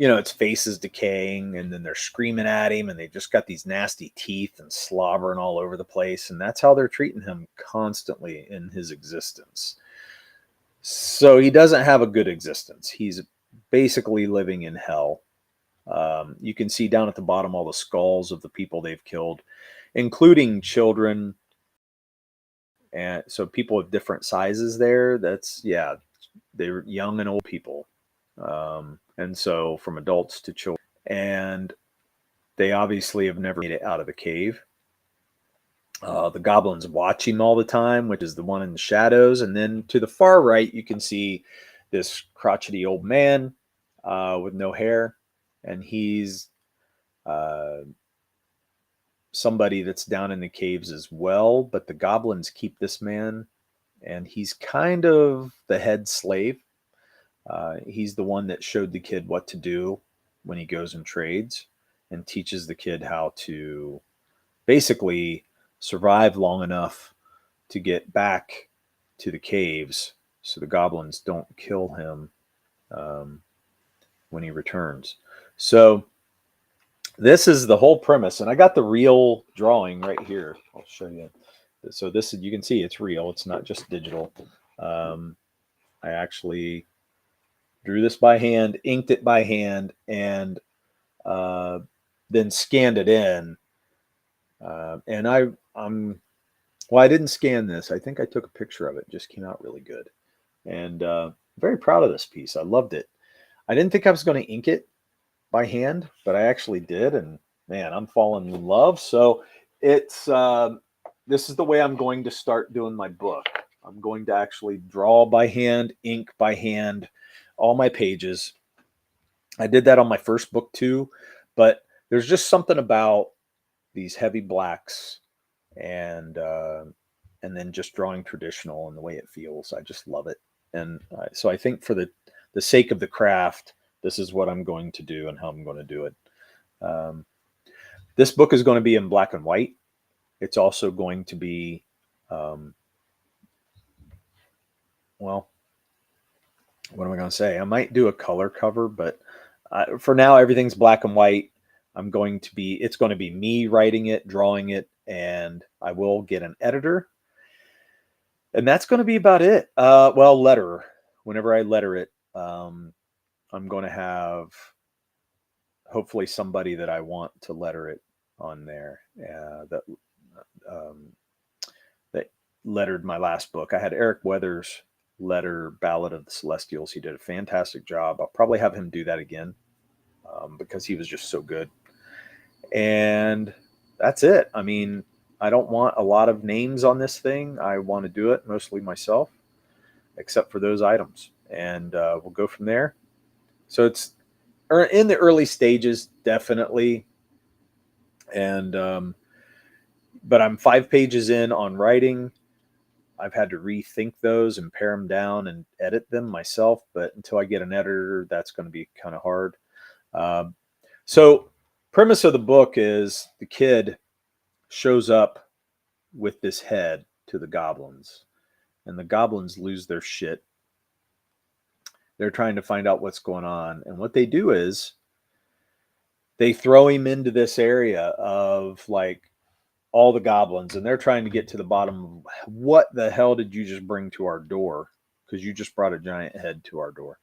D: Its face is decaying, and then they're screaming at him, and they've just got these nasty teeth and slobbering all over the place. And that's how they're treating him constantly in his existence. So he doesn't have a good existence. He's basically living in hell. You can see down at the bottom all the skulls of the people they've killed, including children. And so people of different sizes there. They're young and old people. And so from adults to children. And they obviously have never made it out of the cave. The goblins watch him all the time, which is the one in the shadows. And then to the far right, you can see this crotchety old man with no hair. And he's somebody that's down in the caves as well. But the goblins keep this man, and he's kind of the head slave. He's the one that showed the kid what to do when he goes and trades, and teaches the kid how to basically survive long enough to get back to the caves so the goblins don't kill him when he returns. So this is the whole premise, and I got the real drawing right here. I'll show you. So this, you can see it's real. It's not just digital. I actually drew this by hand, inked it by hand, and then scanned it in. And I didn't scan this. I think I took a picture of it. It just came out really good. And very proud of this piece. I loved it. I didn't think I was going to ink it by hand, but I actually did. And man, I'm falling in love. So it's this is the way I'm going to start doing my book. I'm going to actually draw by hand, ink by hand, all my pages. I did that on my first book too, but there's just something about these heavy blacks and then just drawing traditional and the way it feels. I just love it. And so I think for the sake of the craft, this is what I'm going to do and how I'm going to do it. This book is going to be in black and white. It's also going to be, well, what am I going to say? I might do a color cover, but for now, everything's black and white. It's going to be me writing it, drawing it, and I will get an editor. And that's going to be about it. Letterer. Whenever I letter it, I'm going to have hopefully somebody that I want to letter it on there. um, that lettered my last book. I had Eric Weathers letter Ballad of the Celestials. He did a fantastic job. I'll probably have him do that again because he was just so good. And that's it. I mean, I don't want a lot of names on this thing. I want to do it mostly myself, except for those items. And we'll go from there. So it's in the early stages, definitely. And, but I'm 5 pages in on writing. I've had to rethink those and pare them down and edit them myself. But until I get an editor, that's going to be kind of hard. So premise of the book is the kid shows up with this head to the goblins, and the goblins lose their shit. They're trying to find out what's going on. And what they do is they throw him into this area of like all the goblins, and they're trying to get to the bottom of what the hell did you just bring to our door? Because you just brought a giant head to our door.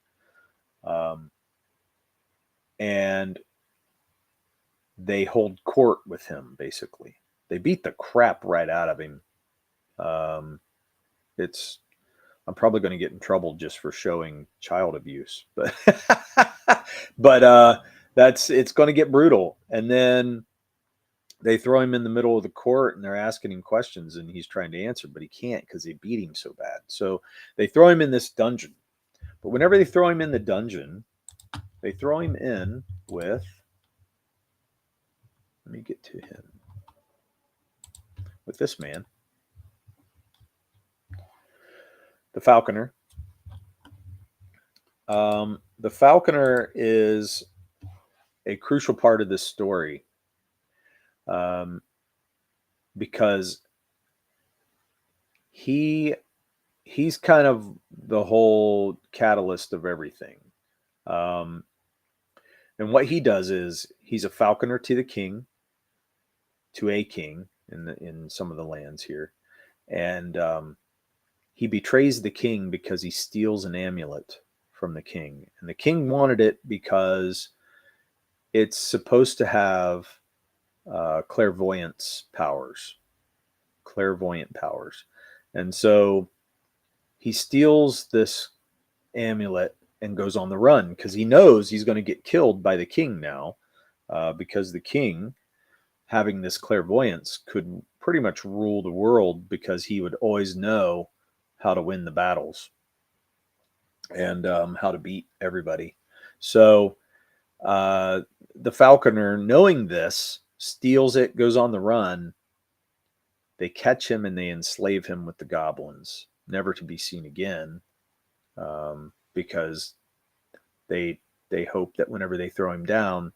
D: And they hold court with him, basically. They beat the crap right out of him. I'm probably going to get in trouble just for showing child abuse, but but it's going to get brutal. And then they throw him in the middle of the court and they're asking him questions and he's trying to answer, but he can't because they beat him so bad. So they throw him in this dungeon. But whenever they throw him in the dungeon, they throw him in with, let me get to him, with this man, the Falconer. The Falconer is a crucial part of this story because he's kind of the whole catalyst of everything. And what he does is he's a falconer to the king, to a king in some of the lands here, and he betrays the king because he steals an amulet from the king, and the king wanted it because it's supposed to have clairvoyant powers, and so he steals this amulet and goes on the run because he knows he's going to get killed by the king now, because the king, having this clairvoyance, could pretty much rule the world because he would always know how to win the battles and how to beat everybody. So the falconer, knowing this, steals it, goes on the run. They catch him and they enslave him with the goblins, never to be seen again, because they hope that whenever they throw him down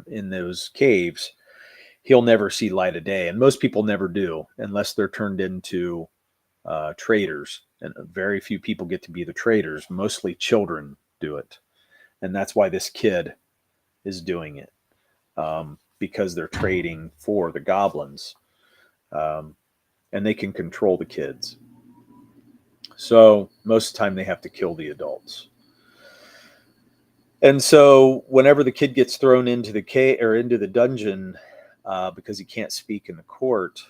D: in those caves, he'll never see light of day. And most people never do unless they're turned into traders. And very few people get to be the traders. Mostly children do it. And that's why this kid is doing it, because they're trading for the goblins. And they can control the kids. So most of the time they have to kill the adults. And so whenever the kid gets thrown into the cave or into the dungeon, because he can't speak in the court,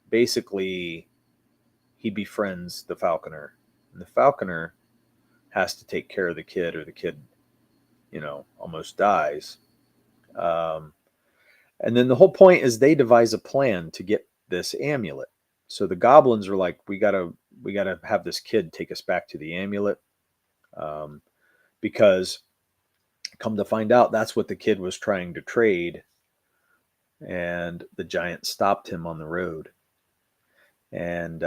D: basically he befriends the falconer. And the falconer has to take care of the kid, or the kid, almost dies. And then the whole point is they devise a plan to get this amulet. So the goblins are like, we gotta have this kid take us back to the amulet, because come to find out, that's what the kid was trying to trade. And the giant stopped him on the road. And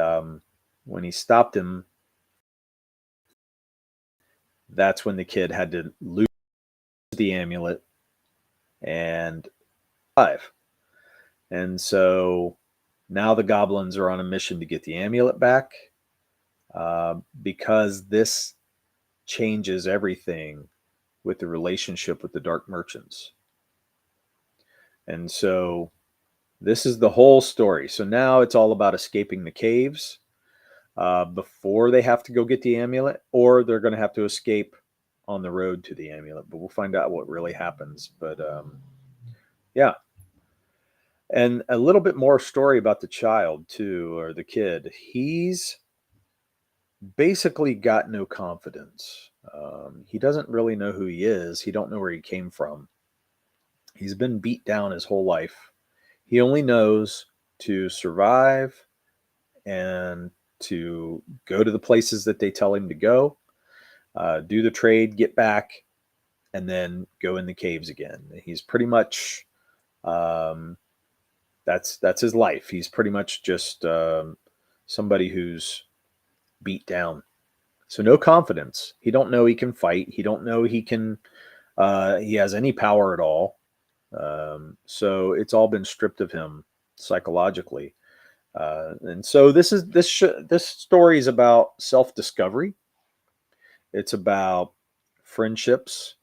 D: when he stopped him, that's when the kid had to lose the amulet and survive. And so now the goblins are on a mission to get the amulet back, because this changes everything with the relationship with the dark merchants. And so this is the whole story. So now it's all about escaping the caves before they have to go get the amulet, or they're going to have to escape on the road to the amulet. But we'll find out what really happens. But yeah. And a little bit more story about the child too, or the kid. He's basically got no confidence. He doesn't really know who he is. He don't know where he came from. He's been beat down his whole life. He only knows to survive and to go to the places that they tell him to go, do the trade, get back, and then go in the caves again. He's pretty much um, that's his life. He's pretty much just somebody who's beat down. So no confidence. He don't know he can fight. He don't know he can. He has any power at all. So it's all been stripped of him psychologically. And so this story is about self discovery. It's about friendships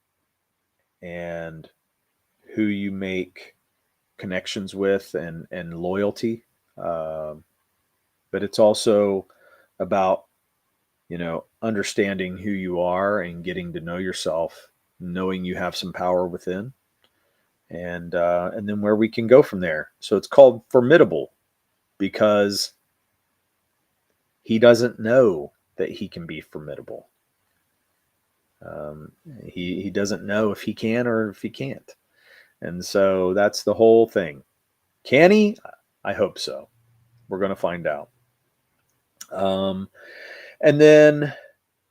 D: and who you make connections with and loyalty. Um, but it's also about understanding who you are and getting to know yourself, knowing you have some power within, and then where we can go from there. So it's called Formidable because he doesn't know that he can be formidable. Um, he doesn't know if he can or if he can't, and so that's the whole thing. Can he? I hope so. We're going to find out. Um, and then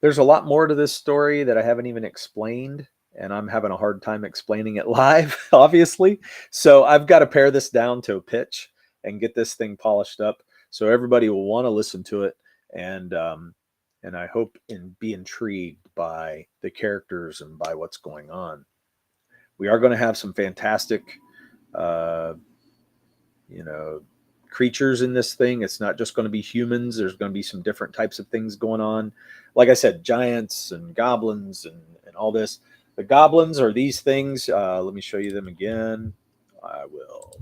D: there's a lot more to this story that I haven't even explained, and I'm having a hard time explaining it live, obviously. So I've got to pare this down to a pitch and get this thing polished up so everybody will want to listen to it, and I hope and be intrigued by the characters and by what's going on. We are going to have some fantastic, uh, you know, creatures in this thing. It's not just going to be humans. There's going to be some different types of things going on. Like I said, giants and goblins and all this. The goblins are these things. Let me show you them again. I will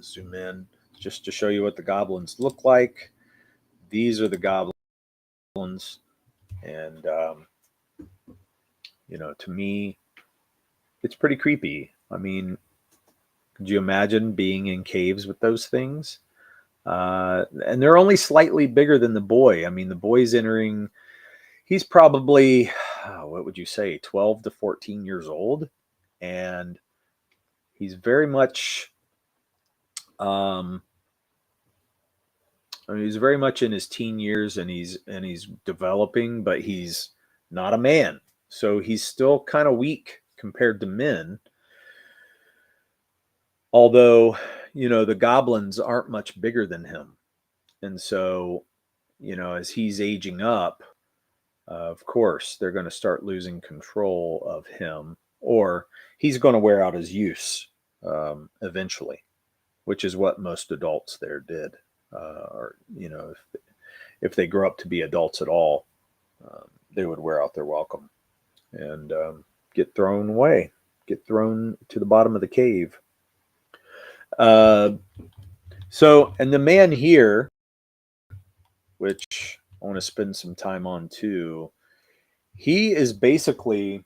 D: zoom in just to show you what the goblins look like. These are the goblins. And, to me, it's pretty creepy. I mean, could you imagine being in caves with those things? And they're only slightly bigger than the boy. I mean, the boy's entering, he's probably, what would you say, 12 to 14 years old. And he's very much, um, I mean, he's very much in his teen years and he's developing, but he's not a man. So he's still kind of weak compared to men. Although, the goblins aren't much bigger than him. And so, as he's aging up, of course, they're going to start losing control of him, or he's going to wear out his use eventually, which is what most adults there did. Or, if they grow up to be adults at all, they would wear out their welcome and get thrown away, get thrown to the bottom of the cave. And the man here, which I want to spend some time on too, he is basically,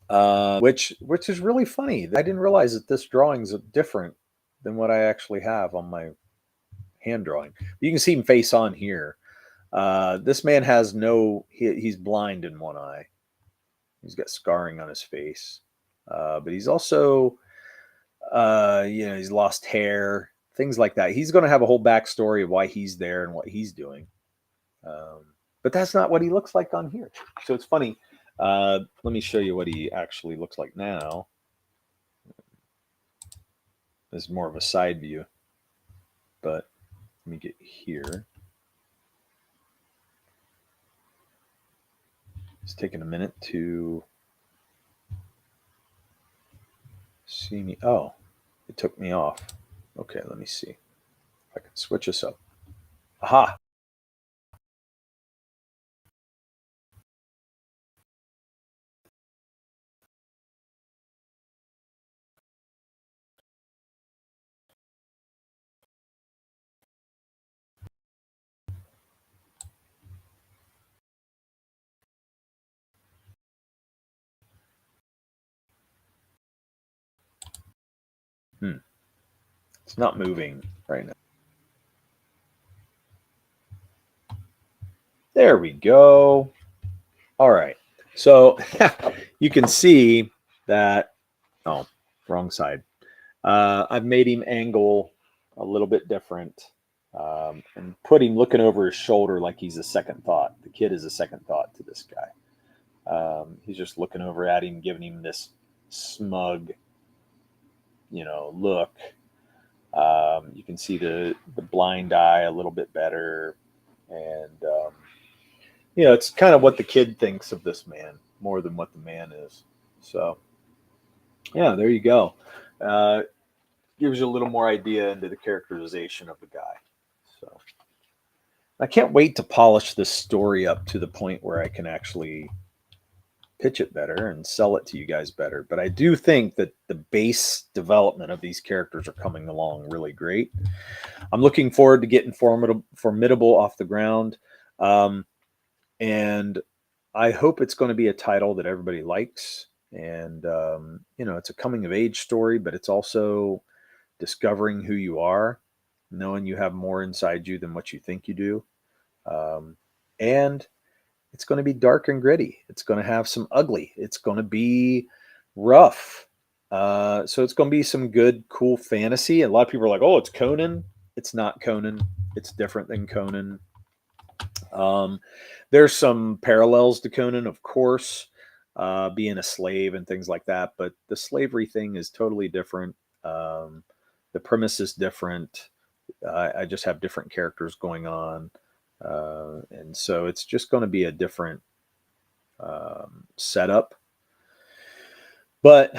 D: which is really funny. I didn't realize that this drawing's different than what I actually have on my hand drawing. You can see him face on here. This man has he's blind in one eye. He's got scarring on his face. But he's also, he's lost hair, things like that. He's going to have a whole backstory of why he's there and what he's doing. But that's not what he looks like on here. So it's funny. Let me show you what he actually looks like now. This is more of a side view. But let me get here. It's taking a minute to see me. Oh, it took me off. Okay, let me see if I can switch this up. Aha. It's not moving right now. There we go. All right. So you can see that, oh, wrong side. I've made him angle a little bit different, and put him looking over his shoulder like he's a second thought. The kid is a second thought to this guy. He's just looking over at him, giving him this smug, look. You can see the blind eye a little bit better, and it's kind of what the kid thinks of this man more than what the man is. So, yeah, there you go. Gives you a little more idea into the characterization of the guy. So, I can't wait to polish this story up to the point where I can actually pitch it better and sell it to you guys better. But I do think that the base development of these characters are coming along really great. I'm looking forward to getting Formidable off the ground. And I hope it's going to be a title that everybody likes. And, it's a coming of age story, but it's also discovering who you are, knowing you have more inside you than what you think you do. And it's going to be dark and gritty. It's going to have some ugly. It's going to be rough. So it's going to be some good, cool fantasy. And a lot of people are like, oh, it's Conan. It's not Conan. It's different than Conan. There's some parallels to Conan, of course, being a slave and things like that. But the slavery thing is totally different. The premise is different. I just have different characters going on. And so it's just going to be a different setup. But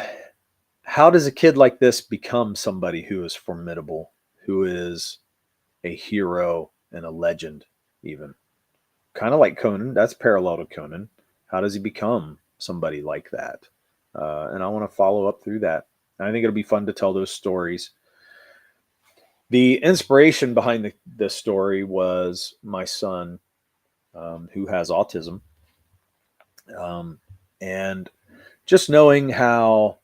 D: how does a kid like this become somebody who is formidable, who is a hero and a legend, even? Kind of like Conan. That's parallel to Conan. How does he become somebody like that? And I want to follow up through that. And I think it'll be fun to tell those stories. The inspiration behind the story was my son, who has autism. And just knowing how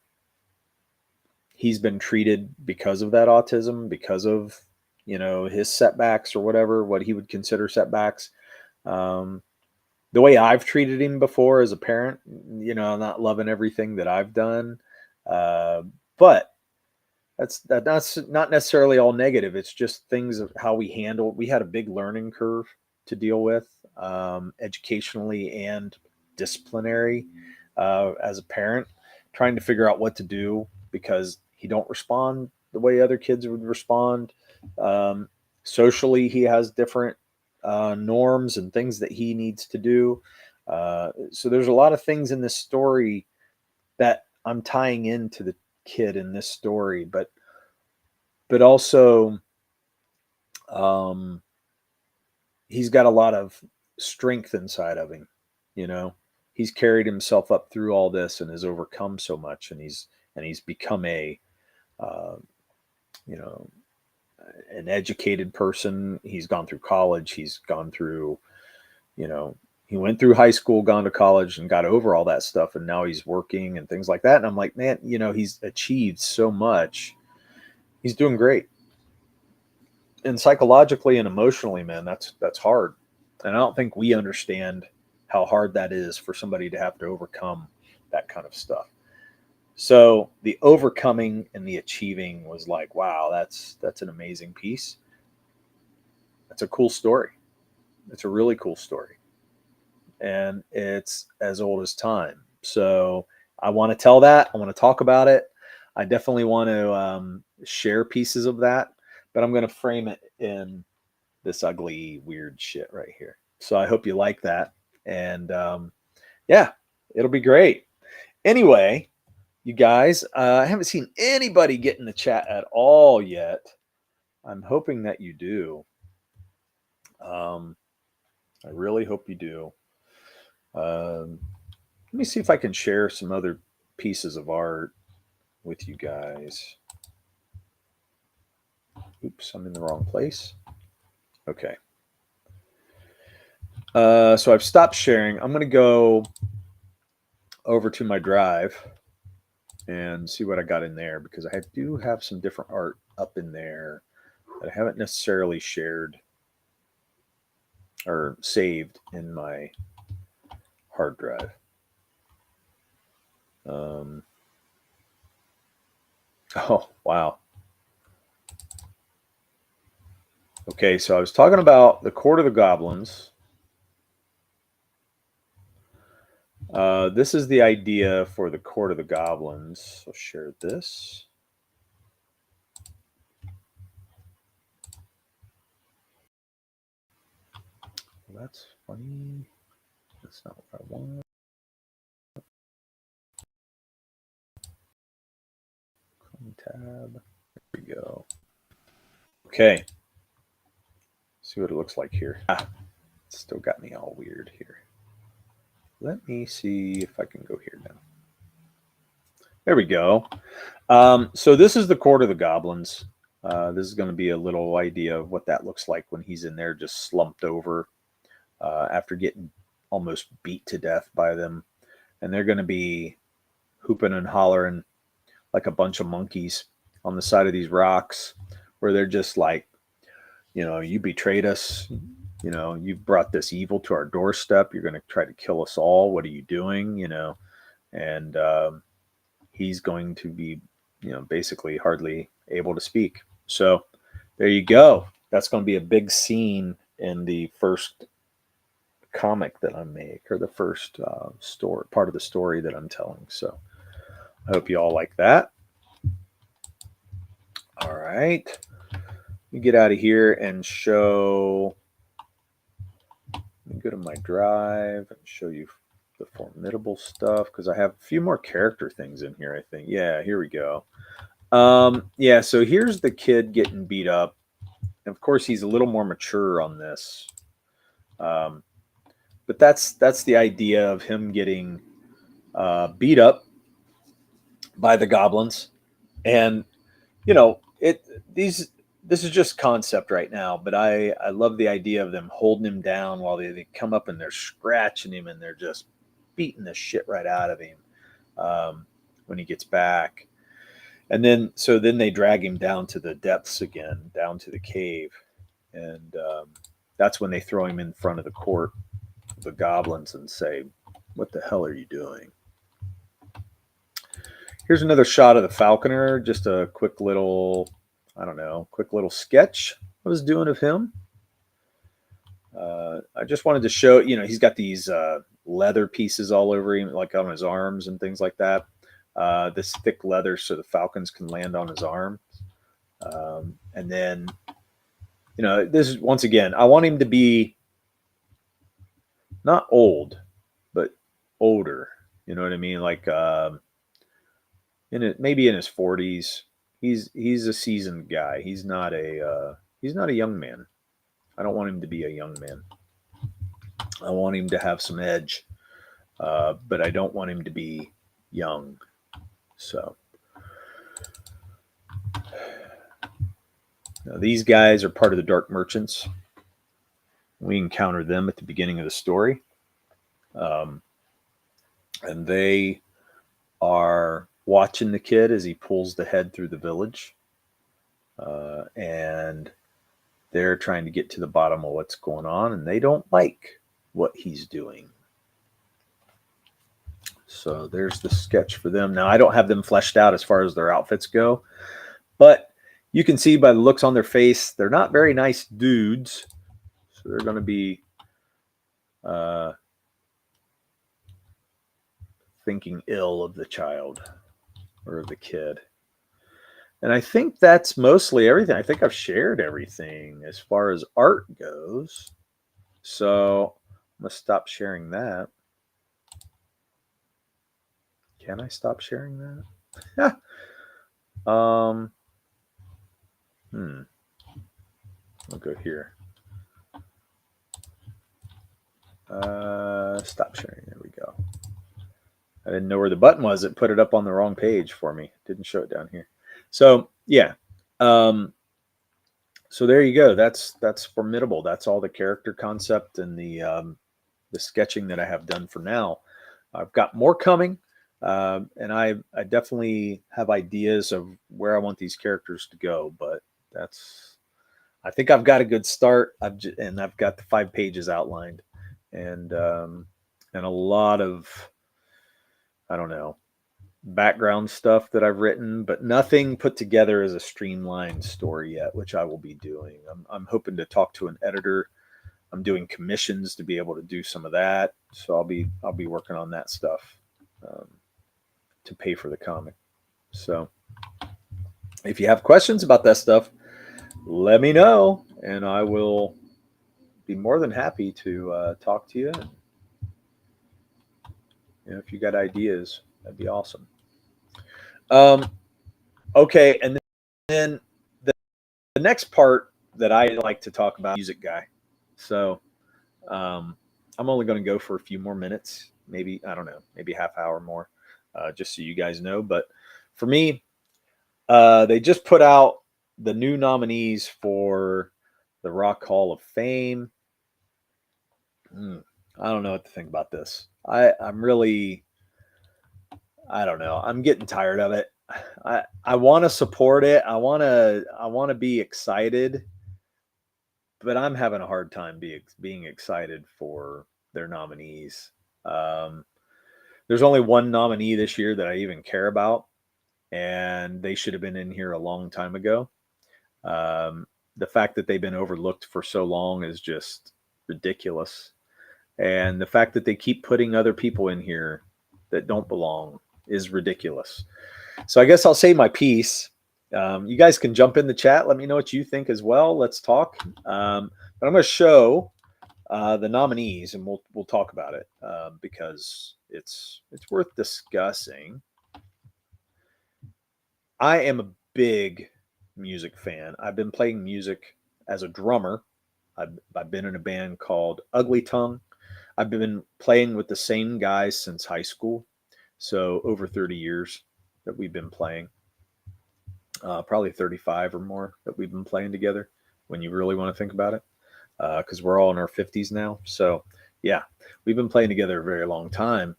D: he's been treated because of that autism, because of, his setbacks or whatever, what he would consider setbacks. The way I've treated him before as a parent, not loving everything that I've done. But that's not necessarily all negative. It's just things of how we handle. We had a big learning curve to deal with, educationally and disciplinary, as a parent, trying to figure out what to do because he don't respond the way other kids would respond. Socially, he has different norms and things that he needs to do. So there's a lot of things in this story that I'm tying into the kid in this story, but also he's got a lot of strength inside of him. He's carried himself up through all this and has overcome so much, and he's become a an educated person. He's gone through college. He's gone through, he went through high school, gone to college, and got over all that stuff. And now he's working and things like that. And I'm like, man, he's achieved so much. He's doing great. And psychologically and emotionally, man, that's hard. And I don't think we understand how hard that is for somebody to have to overcome that kind of stuff. So the overcoming and the achieving was like, wow, that's an amazing piece. That's a cool story. It's a really cool story. And it's as old as time. So I want to tell that. I want to talk about it. I definitely want to share pieces of that, but I'm going to frame it in this ugly, weird shit right here. So I hope you like that. And yeah, it'll be great. Anyway, you guys, I haven't seen anybody get in the chat at all yet. I'm hoping that you do. I really hope you do. Let me see if I can share some other pieces of art with you guys. Oops, I'm in the wrong place. Okay. So I've stopped sharing. I'm going to go over to my drive and see what I got in there, because I do have some different art up in there that I haven't necessarily shared or saved in my hard drive. Oh, wow. Okay, so I was talking about the Court of the Goblins. This is the idea for the Court of the Goblins. I'll share this. Well, that's funny. That's not what I want. Chrome tab. There we go. Okay. See what it looks like here. It's still got me all weird here. Let me see if I can go here now. There we go. So this is the Court of the Goblins. This is going to be a little idea of what that looks like when he's in there just slumped over after getting almost beat to death by them. And they're going to be hooping and hollering like a bunch of monkeys on the side of these rocks, where they're just like, you know, you betrayed us. You know, you've brought this evil to our doorstep. You're going to try to kill us all. What are you doing? You know, and he's going to be, you know, basically hardly able to speak. So there you go. That's going to be a big scene in the first comic that I make, or the first story, part of the story that I'm telling. So I hope you all like that. All right. Let me get out of here and show. Let me go to my drive and show you the formidable stuff, because I have a few more character things in here, I think. Yeah, here we go. Yeah, so here's the kid getting beat up. And of course, he's a little more mature on this. But that's the idea of him getting beat up by the goblins. And, you know, this is just concept right now, but I love the idea of them holding him down while they come up and they're scratching him and they're just beating the shit right out of him when he gets back. And then they drag him down to the depths again, down to the cave. And that's when they throw him in front of the court of the goblins and say, "What the hell are you doing?" Here's another shot of the falconer, just a quick little, I don't know, quick little sketch I was doing of him. I just wanted to show, you know, he's got these leather pieces all over him, like on his arms and things like that. This thick leather so the falcons can land on his arm. And then, you know, this is, once again, I want him to be not old, but older. You know what I mean? Like maybe in his 40s. He's a seasoned guy. He's not a young man. I don't want him to be a young man. I want him to have some edge, but I don't want him to be young. So now these guys are part of the Dark Merchants. We encounter them at the beginning of the story, and they are watching the kid as he pulls the head through the village, and they're trying to get to the bottom of what's going on, and they don't like what he's doing. So there's the sketch for them. Now, I don't have them fleshed out as far as their outfits go, but you can see by the looks on their face, they're not very nice dudes. So they're going to be thinking ill of the child or of the kid. And I think that's mostly everything. I think I've shared everything as far as art goes. So I'm going to stop sharing that. Can I stop sharing that? I'll go here. Stop sharing. There we go. I didn't know where the button was. It put it up on the wrong page for me. It didn't show it down here. So yeah. So there you go. That's formidable. That's all the character concept and the sketching that I have done for now. I've got more coming. And I definitely have ideas of where I want these characters to go, but I think I've got a good start. And I've got the 5 pages outlined, and a lot of, I don't know, background stuff that I've written, but nothing put together as a streamlined story yet, which I will be doing. I'm hoping to talk to an editor. I'm doing commissions to be able to do some of that, so I'll be working on that stuff um, to pay for the comic. So if you have questions about that stuff, let me know, and I will be more than happy to talk to you. And, if you got ideas, that'd be awesome. Um, okay, and then the next part that I like to talk about, music guy. So um, I'm only going to go for a few more minutes, maybe, I don't know, maybe half hour more, just so you guys know. But for me, they just put out the new nominees for the Rock Hall of Fame. I don't know what to think about this. I'm really, I don't know. I'm getting tired of it. I want to support it. I want to be excited, but I'm having a hard time being excited for their nominees. Um, there's only one nominee this year that I even care about, and they should have been in here a long time ago. Um, the fact that they've been overlooked for so long is just ridiculous. And the fact that they keep putting other people in here that don't belong is ridiculous. So I guess I'll say my piece. You guys can jump in the chat. Let me know what you think as well. Let's talk. But I'm going to show the nominees, and we'll talk about it because it's worth discussing. I am a big music fan. I've been playing music as a drummer. I've been in a band called Ugly Tongue. I've been playing with the same guys since high school, so over 30 years that we've been playing. Probably 35 or more that we've been playing together when you really want to think about it, because we're all in our 50s now. So, yeah, we've been playing together a very long time.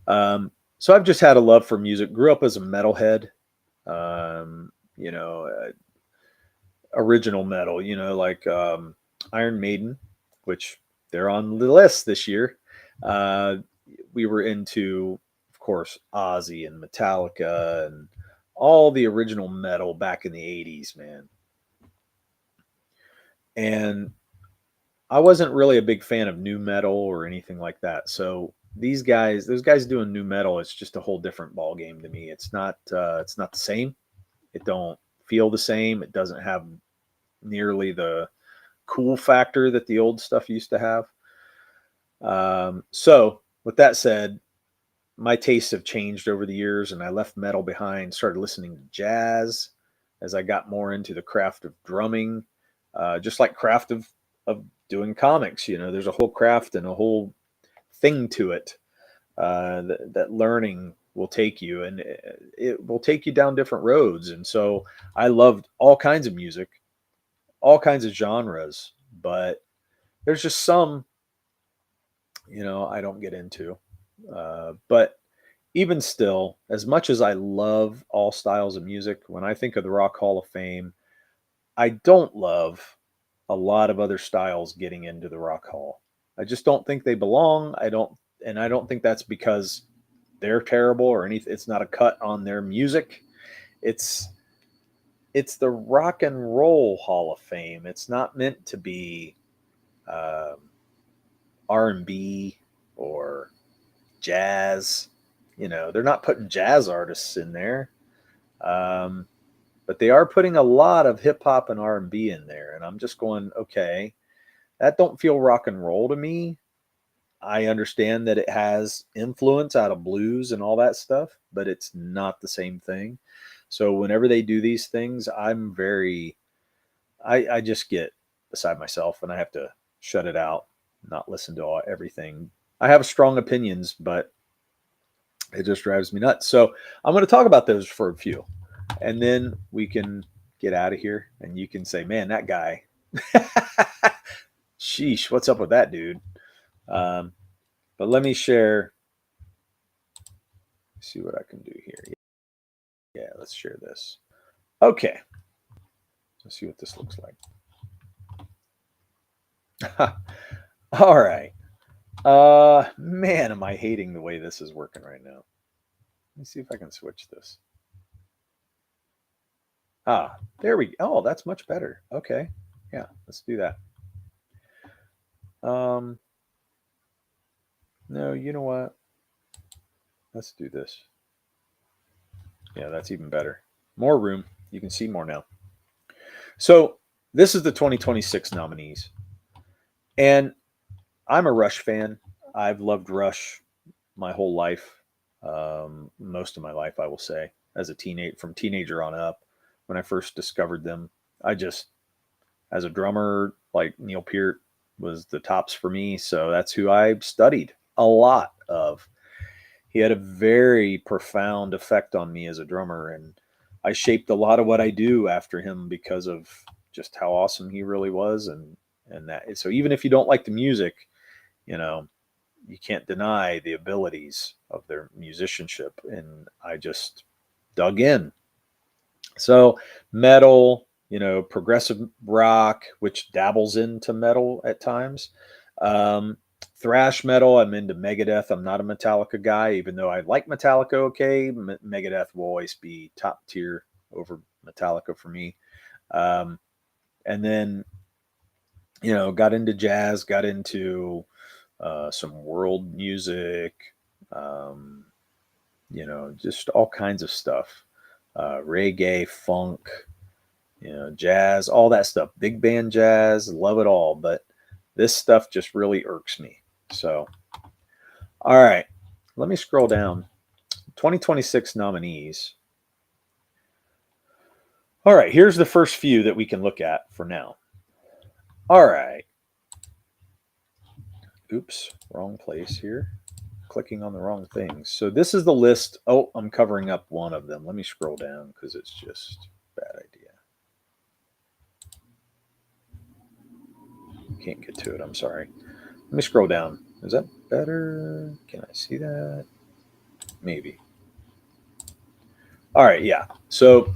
D: So I've just had a love for music. Grew up as a metalhead, um, you know, uh, original metal, like Iron Maiden, which they're on the list this year. Uh, we were into, of course, Ozzy and Metallica and all the original metal back in the 80s, man. And I wasn't really a big fan of new metal or anything like that. So those guys doing new metal, it's just a whole different ball game to me. It's not the same. It don't feel the same. It doesn't have nearly the cool factor that the old stuff used to have. So with that said, my tastes have changed over the years, and I left metal behind, started listening to jazz as I got more into the craft of drumming, just like craft of doing comics. There's a whole craft and a whole thing to it that learning will take you, and it will take you down different roads. And so I loved all kinds of music, all kinds of genres, but there's just some, I don't get into. But even still, as much as I love all styles of music, when I think of the Rock Hall of Fame, I don't love a lot of other styles getting into the Rock Hall. I just don't think they belong. I don't think that's because they're terrible or anything. It's not a cut on their music. It's it's the Rock and Roll Hall of Fame. It's not meant to be um, R&B or jazz. They're not putting jazz artists in there, um, but they are putting a lot of hip hop and R&B in there. And I'm just going, okay, that don't feel rock and roll to me. I understand that it has influence out of blues and all that stuff, but it's not the same thing. So whenever they do these things, I just get beside myself and I have to shut it out, not listen to everything. I have strong opinions, but it just drives me nuts. So I'm going to talk about those for a few, and then we can get out of here. And you can say, "Man, that guy, sheesh, what's up with that dude?" But let me share see what I can do here. Yeah, let's share this. Okay. Let's see what this looks like. All right. Man, am I hating the way this is working right now. Let me see if I can switch this. There we go. Oh, that's much better. Okay. Yeah, let's do that. No, you know what? Let's do this. Yeah, that's even better. More room. You can see more now. So this is the 2026 nominees. And I'm a Rush fan. I've loved Rush my whole life. Most of my life, I will say, as a from teenager on up. When I first discovered them, I just, as a drummer, like Neil Peart was the tops for me. So that's who I studied a lot of. He had a very profound effect on me as a drummer, and I shaped a lot of what I do after him because of just how awesome he really was. And that, so even if you don't like the music, you know, you can't deny the abilities of their musicianship. And I just dug in. So metal, progressive rock, which dabbles into metal at times. Thrash metal, I'm into Megadeth. I'm not a Metallica guy, even though I like Metallica. Okay, Megadeth will always be top tier over Metallica for me. And then, got into jazz, got into some world music, just all kinds of stuff. Reggae, funk, jazz, all that stuff. Big band jazz, love it all. But this stuff just really irks me. So, all right, let me scroll down. 2026 nominees. All right, here's the first few that we can look at for now. All right. Oops, wrong place here. Clicking on the wrong things. So this is the list. Oh, I'm covering up one of them. Let me scroll down because it's just a bad idea. Can't get to it. I'm sorry. Let me scroll down. Is that better? Can I see that? Maybe. All right, yeah. So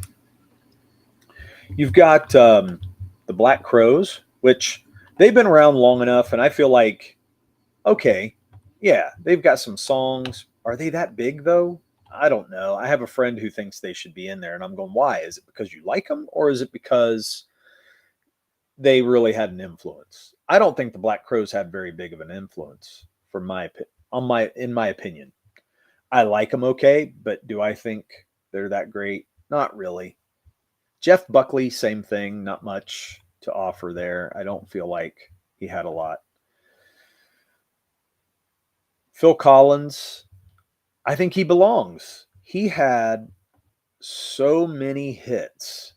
D: you've got the Black Crowes, which they've been around long enough, and I feel like, okay, yeah, they've got some songs. Are they that big, though? I don't know. I have a friend who thinks they should be in there, and I'm going, why? Is it because you like them, or is it because they really had an influence? I don't think the Black Crowes had very big of an influence, in my opinion. I like them okay, but do I think they're that great? Not really. Jeff Buckley, same thing. Not much to offer there. I don't feel like he had a lot. Phil Collins, I think he belongs. He had so many hits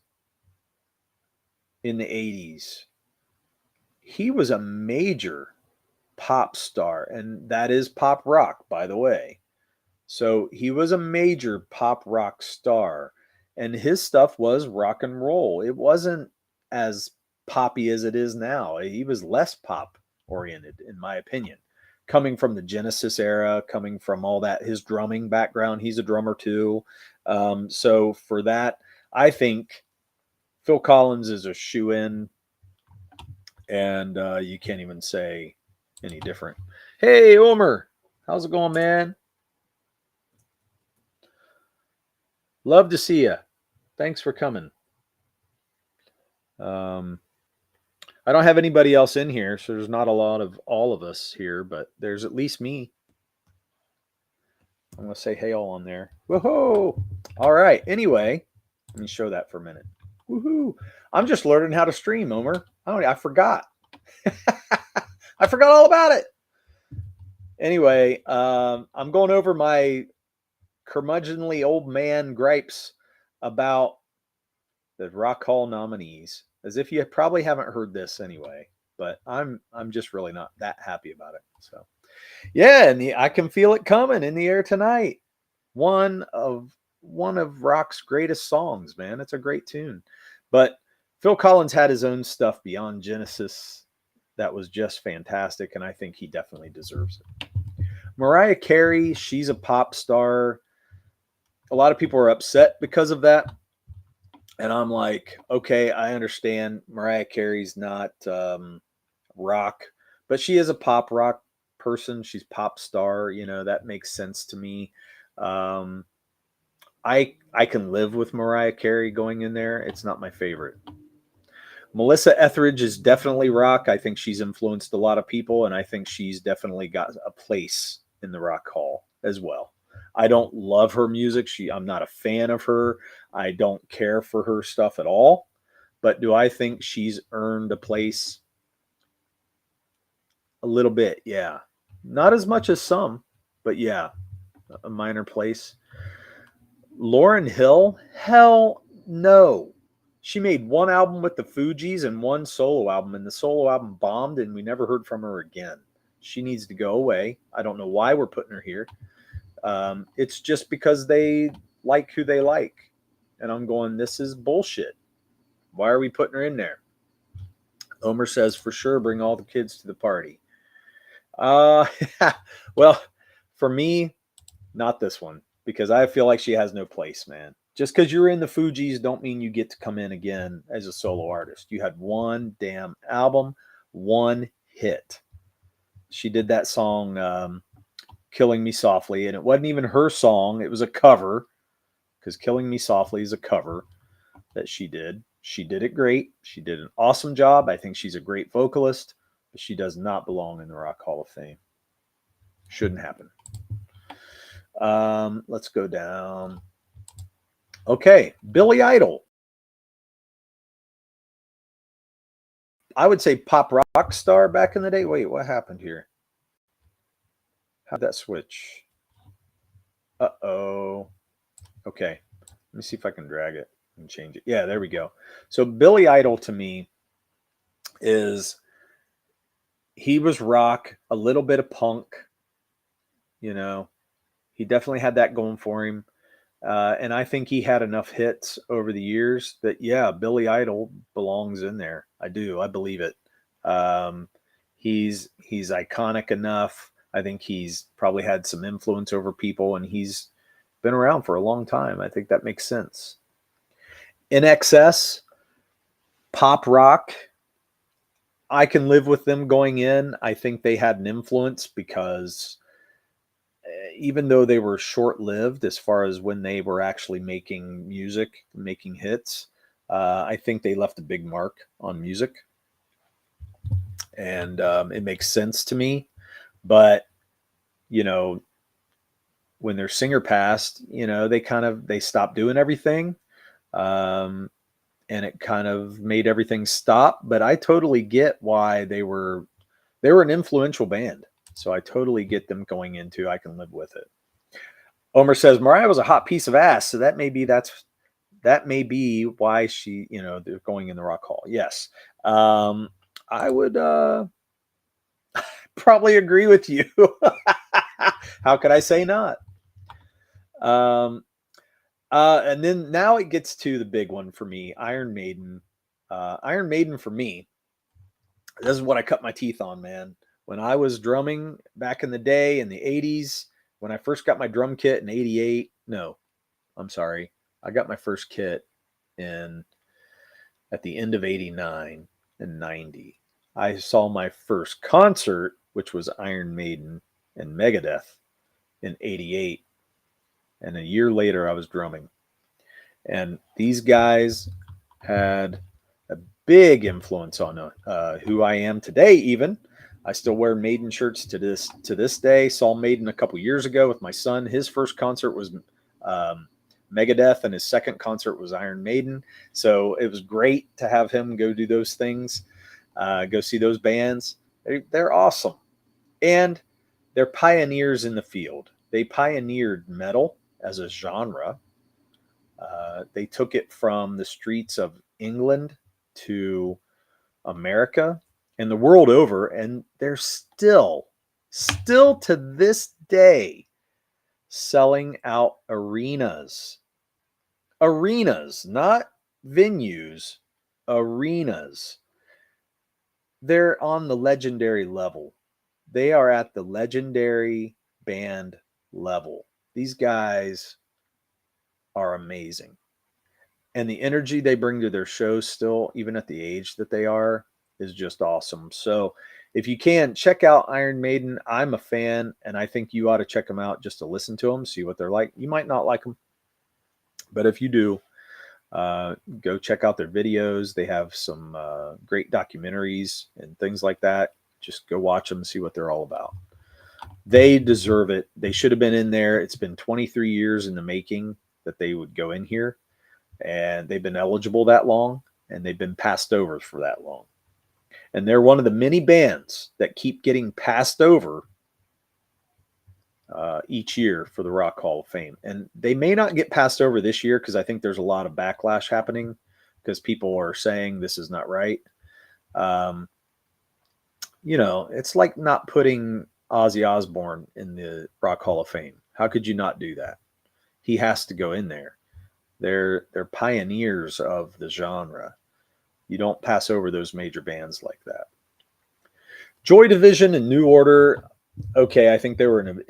D: in the 80s. He was a major pop star, and that is pop rock, by the way. So he was a major pop rock star, and his stuff was rock and roll. It wasn't as poppy as it is now. He was less pop oriented, in my opinion. Coming from the Genesis era, coming from all that, his drumming background, he's a drummer too. So for that, I think Phil Collins is a shoe-in, and you can't even say any different. Hey, Omer, how's it going, man? Love to see you. Thanks for coming. I don't have anybody else in here, so there's not a lot of all of us here, but there's at least me. I'm going to say hey all on there. Woohoo! All right. Anyway, let me show that for a minute. Woohoo! I'm just learning how to stream, Omer. I forgot. I forgot all about it. Anyway, I'm going over my curmudgeonly old man gripes about the Rock Hall nominees, as if you probably haven't heard this anyway, but I'm just really not that happy about it. So yeah, and I can feel it coming in the air tonight. One of rock's greatest songs, man. It's a great tune. But Phil Collins had his own stuff beyond Genesis that was just fantastic, and I think he definitely deserves it. Mariah Carey, she's a pop star. a lot of people are upset because of that. And I'm like, okay, I understand Mariah Carey's not rock, but she is a pop rock person. She's pop star. That makes sense to me. Um, I can live with Mariah Carey going in there. It's not my favorite. Melissa Etheridge is definitely rock. I think she's influenced a lot of people, and I think she's definitely got a place in the Rock Hall as well. I don't love her music. I'm not a fan of her. I don't care for her stuff at all. But do I think she's earned a place? A little bit, yeah. Not as much as some, but yeah, a minor place. Lauryn Hill? Hell no. She made one album with the Fugees and one solo album, and the solo album bombed, and we never heard from her again. She needs to go away. I don't know why we're putting her here. It's just because they like who they like. And I'm going, this is bullshit. Why are we putting her in there? Omer says, for sure, bring all the kids to the party. Well, for me, not this one, because I feel like she has no place, man. Just because you're in the Fugees don't mean you get to come in again as a solo artist. You had one damn album, one hit. She did that song, Killing Me Softly, and it wasn't even her song. It was a cover, because Killing Me Softly is a cover that she did. She did it great. She did an awesome job. I think she's a great vocalist, but she does not belong in the Rock Hall of Fame. Shouldn't happen. Let's go down. Okay, Billy Idol. I would say pop rock star back in the day. Wait, what happened here? How'd that switch? Uh-oh. Okay, let me see if I can drag it and change it. Yeah, there we go. So Billy Idol to me he was rock, a little bit of punk. He definitely had that going for him. And I think he had enough hits over the years that, yeah, Billy Idol belongs in there. I do. I believe it. He's iconic enough. I think he's probably had some influence over people, and he's been around for a long time. I think that makes sense. In excess, pop rock, I can live with them going in. I think they had an influence because even though they were short-lived as far as when they were actually making music, making hits, I think they left a big mark on music. And it makes sense to me. But, when their singer passed, they stopped doing everything. And it kind of made everything stop. But I totally get why they were an influential band. So I totally get them going into I can live with it. Omer says Mariah was a hot piece of ass, so that may be why she, they're going in the Rock Hall. Yes. I would probably agree with you. How could I say not? And then now it gets to the big one for me, Iron Maiden. Iron Maiden for me, this is what I cut my teeth on, man. When I was drumming back in the day in the 80s, when I first got my drum kit in 88, no, I'm sorry. I got my first kit at the end of 89 and 90. I saw my first concert, which was Iron Maiden and Megadeth in 88. And a year later, I was drumming. And these guys had a big influence on who I am today, even. I still wear Maiden shirts to this day. Saw Maiden a couple years ago with my son. His first concert was Megadeth, and his second concert was Iron Maiden. So it was great to have him go do those things, go see those bands. They're awesome. And they're pioneers in the field. They pioneered metal as a genre. They took it from the streets of England to America and the world over, and they're still to this day selling out arenas, not venues, arenas. They're on the legendary level. They are at the legendary band level. These guys are amazing. And the energy they bring to their shows still, even at the age that they are, is just awesome. So if you can, check out Iron Maiden. I'm a fan, and I think you ought to check them out just to listen to them, see what they're like. You might not like them, but if you do, go check out their videos. They have some great documentaries and things like that. Just go watch them, see what they're all about. They deserve it. They should have been in there. It's been 23 years in the making that they would go in here, and they've been eligible that long, and they've been passed over for that long. And they're one of the many bands that keep getting passed over each year for the Rock Hall of Fame. And they may not get passed over this year because I think there's a lot of backlash happening because people are saying this is not right. It's like not putting Ozzy Osbourne in the Rock Hall of Fame. How could you not do that? He has to go in there. They're pioneers of the genre. You don't pass over those major bands like that. Joy Division and New Order. Okay, I think they were an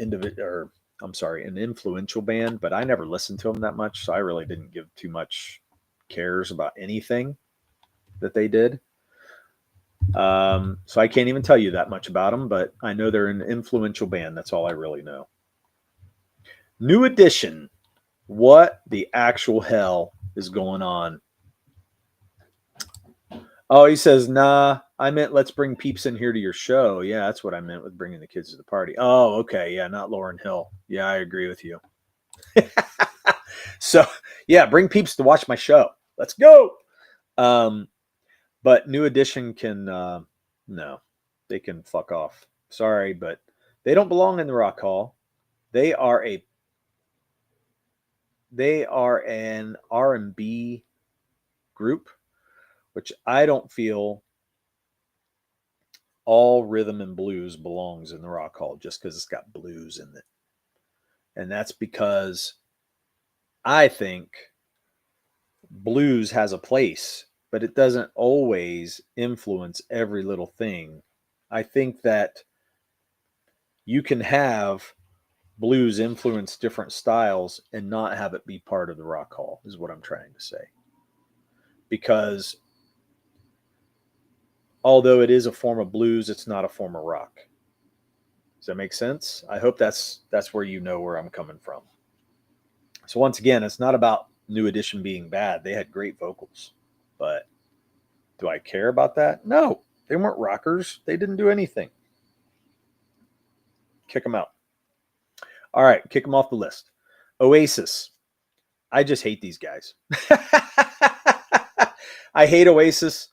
D: influential band, but I never listened to them that much, so I really didn't give too much cares about anything that they did. So I can't even tell you that much about them, but I know they're an influential band. That's all I really know. New Edition. What the actual hell is going on? Oh, he says, nah, I meant let's bring peeps in here to your show. Yeah, that's what I meant with bringing the kids to the party. Oh, okay. Yeah, not Lauryn Hill. Yeah, I agree with you. So, yeah, bring peeps to watch my show. Let's go. But New Edition can, no, they can fuck off. Sorry, but they don't belong in the Rock Hall. They are an R&B group, which I don't feel all rhythm and blues belongs in the Rock Hall just because it's got blues in it. And that's because I think blues has a place, but it doesn't always influence every little thing. I think that you can have blues influence different styles and not have it be part of the Rock Hall, is what I'm trying to say. Because although it is a form of blues, it's not a form of rock. Does that make sense? I hope that's where you know where I'm coming from. So once again, it's not about New Edition being bad. They had great vocals. But do I care about that? No. They weren't rockers. They didn't do anything. Kick them out. All right, kick them off the list. Oasis. I just hate these guys. I hate Oasis.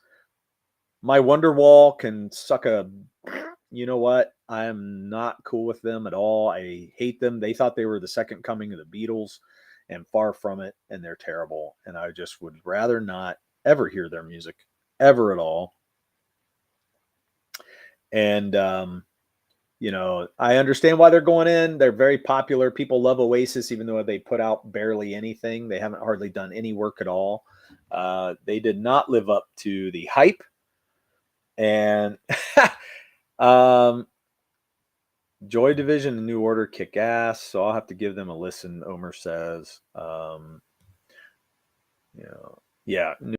D: My Wonderwall can suck a... You know what? I am not cool with them at all. I hate them. They thought they were the second coming of the Beatles, and far from it, and they're terrible. And I just would rather not ever hear their music, ever at all. And, I understand why they're going in. They're very popular. People love Oasis, even though they put out barely anything. They haven't hardly done any work at all. They did not live up to the hype. And Joy Division and New Order kick ass, so I'll have to give them a listen, Omer says. Yeah, New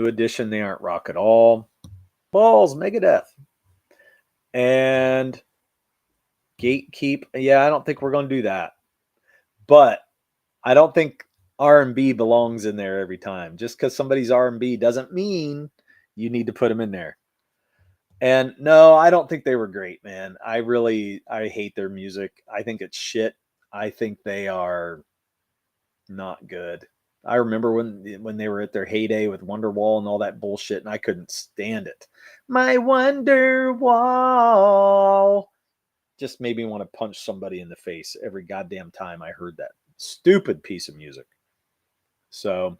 D: Edition, they aren't rock at all. Balls, Megadeth. And Gatekeep, yeah, I don't think we're going to do that. But I don't think R&B belongs in there every time. Just because somebody's R&B doesn't mean you need to put them in there. And no, I don't think they were great, man. I hate their music. I think it's shit. I think they are not good. I remember when they were at their heyday with Wonderwall and all that bullshit, and I couldn't stand it. My Wonderwall just made me want to punch somebody in the face every goddamn time I heard that stupid piece of music. So,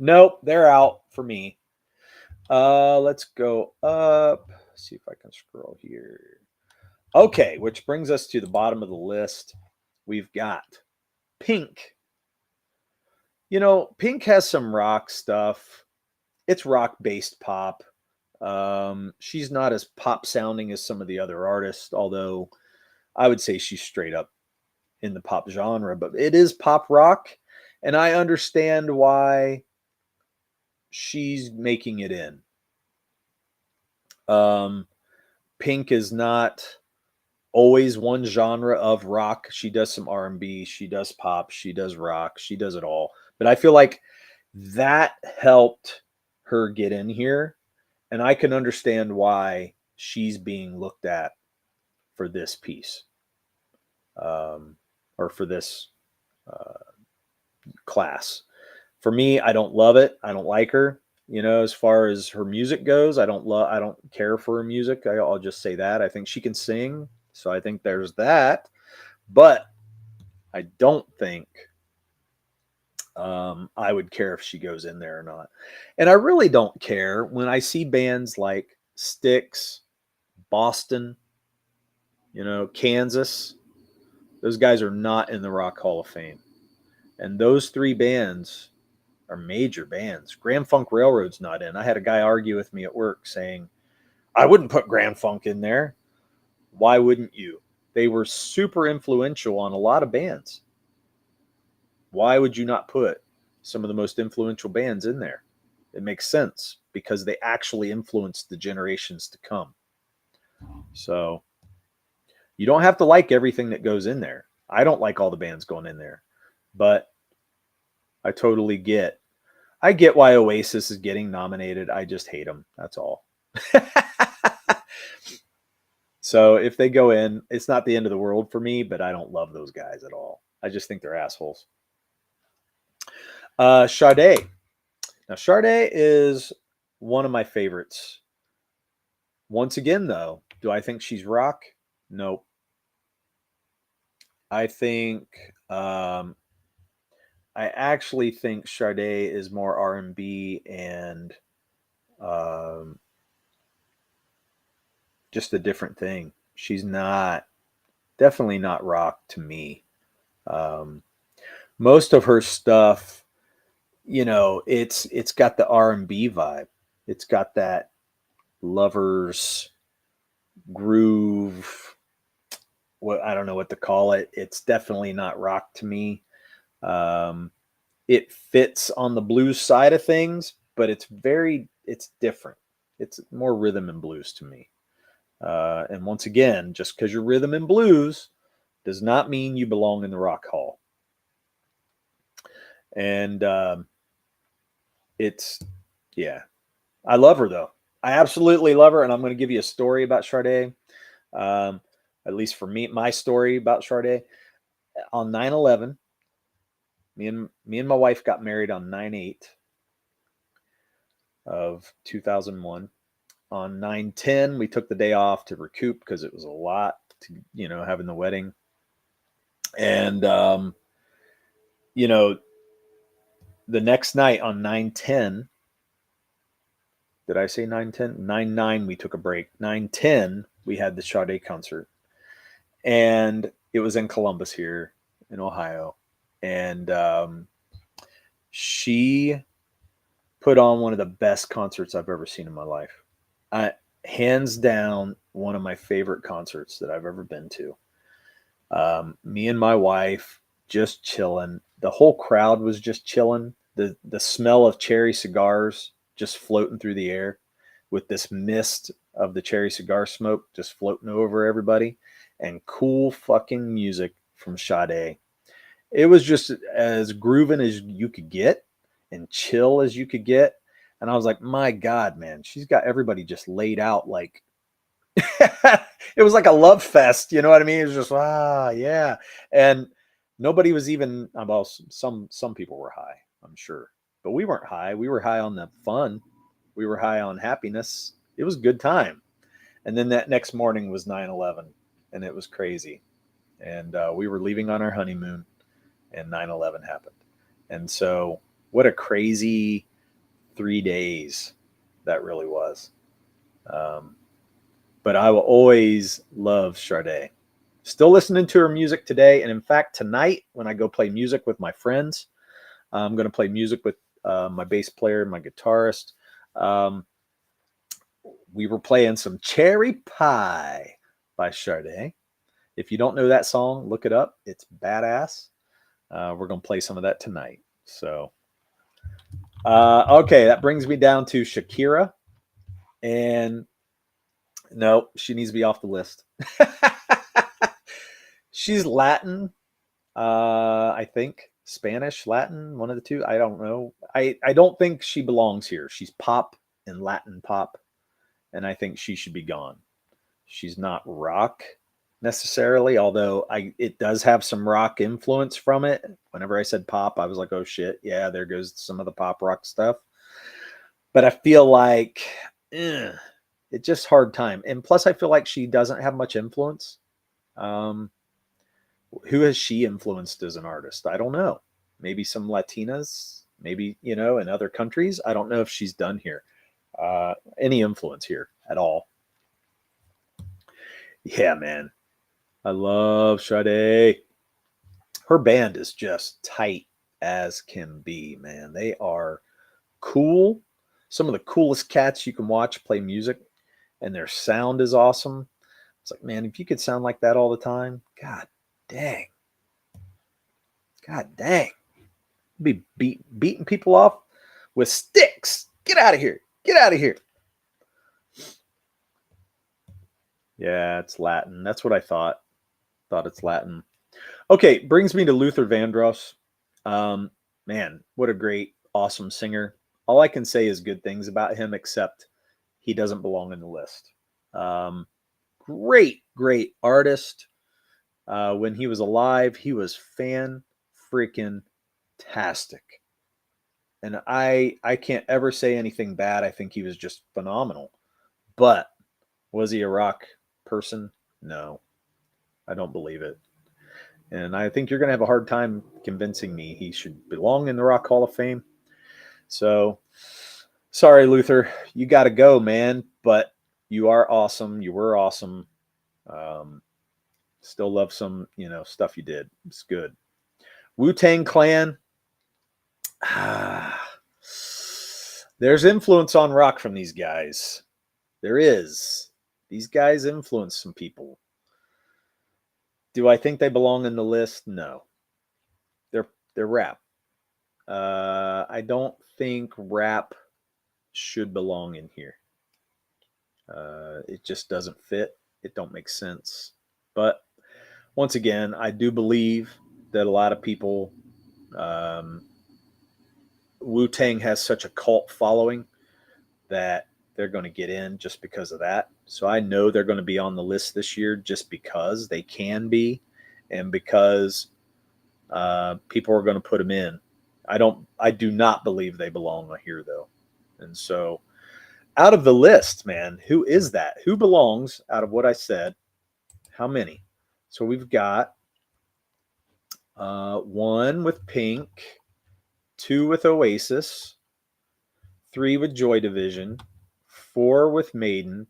D: nope, they're out for me. Let's go up. See if I can scroll here. Okay, which brings us to the bottom of the list. We've got Pink. Pink has some rock stuff. It's rock-based pop. She's not as pop sounding as some of the other artists, although I would say she's straight up in the pop genre, but it is pop rock, and I understand why she's making it in. Pink is not always one genre of rock. She does some R&B, she does pop, she does rock, she does it all. But I feel like that helped her get in here, and I can understand why she's being looked at for this piece, or for this class. For me, I don't love it. I don't like her. As far as her music goes, I don't care for her music. I'll just say that. I think she can sing, so I think there's that. But I don't think I would care if she goes in there or not. And I really don't care when I see bands like Styx, Boston, Kansas. Those guys are not in the Rock Hall of Fame. And those three bands are major bands. Grand Funk Railroad's not in. I had a guy argue with me at work saying, I wouldn't put Grand Funk in there. Why wouldn't you? They were super influential on a lot of bands. Why would you not put some of the most influential bands in there? It makes sense because they actually influenced the generations to come. So you don't have to like everything that goes in there. I don't like all the bands going in there, but I totally get. I get why Oasis is getting nominated. I just hate them. That's all. So if they go in, it's not the end of the world for me, but I don't love those guys at all. I just think they're assholes. Sade. Now, Sade is one of my favorites. Once again, though, do I think she's rock? Nope. I actually think Sade is more R&B and just a different thing. She's definitely not rock to me. Most of her stuff, it's got the R&B vibe. It's got that Lovers groove. I don't know what to call it. It's definitely not rock to me. It fits on the blues side of things, but it's different. It's more rhythm and blues to me. And once again, just because you're rhythm and blues does not mean you belong in the Rock Hall. And I love her though. I absolutely love her, and I'm going to give you a story about Sade. At least for me, my story about Sade. On 9/11, me and my wife got married on 9/8 of 2001. On 9/10, we took the day off to recoup because it was a lot to, having the wedding. And, the next night on 9/10, did I say 9/10? 9/9, we took a break. 9/10, we had the Sade concert. And it was in Columbus here in Ohio. And she put on one of the best concerts I've ever seen in my life. Hands down, one of my favorite concerts that I've ever been to. Me and my wife just chilling. The whole crowd was just chilling. The smell of cherry cigars just floating through the air with this mist of the cherry cigar smoke just floating over everybody, and cool fucking music from Sade. It was just as grooving as you could get and chill as you could get. And I was like, my God, man, she's got everybody just laid out like it was like a love fest. You know what I mean? It was just, yeah. And nobody was even, well, some people were high, I'm sure, but we weren't high. We were high on the fun. We were high on happiness. It was a good time. And then that next morning was 9/11, and it was crazy. And we were leaving on our honeymoon, and 9/11 happened. And so what a crazy 3 days that really was. But I will always love Sade. Still listening to her music today. And in fact, tonight, when I go play music with my friends, I'm going to play music with my bass player, my guitarist. We were playing some Cherry Pie by Sade. If you don't know that song, look it up. It's badass. We're going to play some of that tonight. So, okay, that brings me down to Shakira. And no, she needs to be off the list. She's Latin, I think. Spanish, Latin, one of the two. I don't know. I don't think she belongs here. She's pop and Latin pop, and I think she should be gone. She's not rock necessarily, although it does have some rock influence from it. Whenever I said pop, I was like, oh shit, yeah, there goes some of the pop rock stuff. But I feel like it's just hard time. And plus I feel like she doesn't have much influence. Who has she influenced as an artist? I don't know. Maybe some Latinas, maybe, in other countries. I don't know if she's done here. Any influence here at all. Yeah, man. I love Sade. Her band is just tight as can be, man. They are cool. Some of the coolest cats you can watch play music, and their sound is awesome. It's like, man, if you could sound like that all the time, God dang. God dang. Be beating people off with sticks. Get out of here. Get out of here. Yeah, it's Latin. That's what I thought. Thought it's Latin. Okay, brings me to Luther Vandross. Man, what a great, awesome singer. All I can say is good things about him, except he doesn't belong in the list. Great artist. When he was alive, he was fan-freaking-tastic. And I can't ever say anything bad. I think he was just phenomenal. But was he a rock person? No, I don't believe it. And I think you're going to have a hard time convincing me he should belong in the Rock Hall of Fame. So, sorry, Luther, you got to go, man. But you are awesome. You were awesome. Still love some, stuff you did. It's good. Wu-Tang Clan. There's influence on rock from these guys. There is. These guys influence some people. Do I think they belong in the list? No. They're rap. I don't think rap should belong in here. It just doesn't fit. It don't make sense. But once again, I do believe that a lot of people, Wu-Tang has such a cult following that they're going to get in just because of that. So I know they're going to be on the list this year just because they can be, and because people are going to put them in. I do not believe they belong here though. And so out of the list, man, who is that? Who belongs out of what I said? How many? So we've got one with Pink, two with Oasis, three with Joy Division, four with Maiden,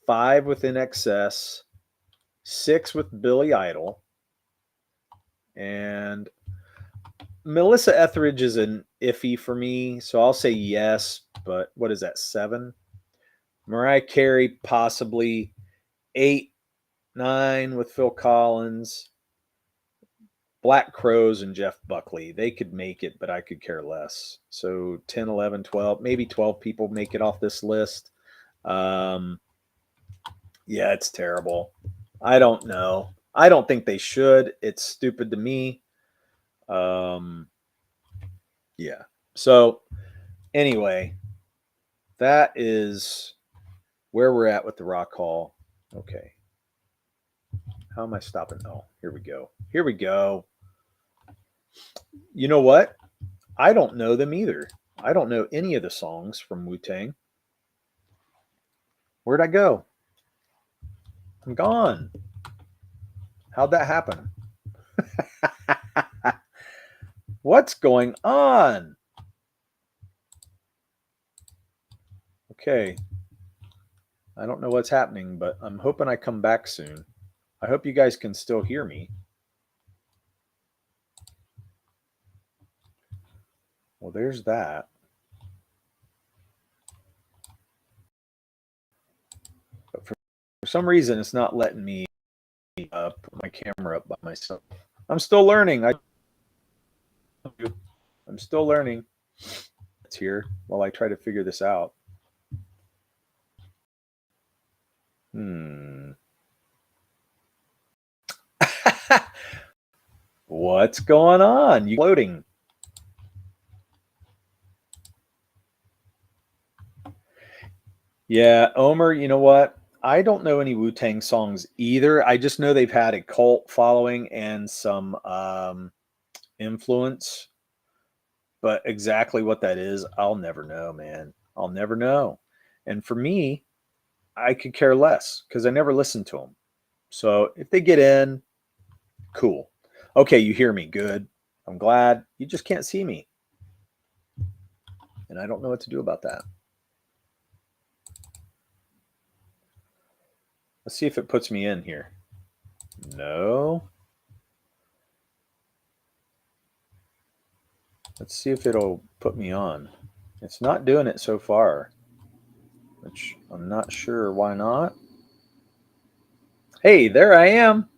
D: five with INXS, six with Billy Idol, and Melissa Etheridge is an iffy for me, so I'll say yes, but what is that, 7? Mariah Carey, possibly 8, 9 with Phil Collins. Black Crowes and Jeff Buckley, they could make it, but I could care less. So 10, 11, 12, maybe 12 people make it off this list. Yeah, it's terrible. I don't know. I don't think they should. It's stupid to me. Yeah. So anyway, that is where we're at with the Rock Hall. Okay. How am I stopping? Oh, here we go. Here we go. You know what? I don't know them either. I don't know any of the songs from Wu-Tang. Where'd I go? I'm gone. How'd that happen? What's going on? Okay. I don't know what's happening, but I'm hoping I come back soon. I hope you guys can still hear me. Well, there's that. But for some reason, it's not letting me put my camera up by myself. I'm still learning. I'm still learning. It's here while I try to figure this out. What's going on? You floating? Yeah, Omer, you know what? I don't know any Wu-Tang songs either. I just know they've had a cult following and some influence. But exactly what that is, I'll never know, man. I'll never know. And for me, I could care less because I never listened to them. So if they get in, cool. Okay, you hear me. Good. I'm glad. You just can't see me. And I don't know what to do about that. Let's see if it puts me in here. No. Let's see if it'll put me on. It's not doing it so far, which I'm not sure why not. Hey, there I am.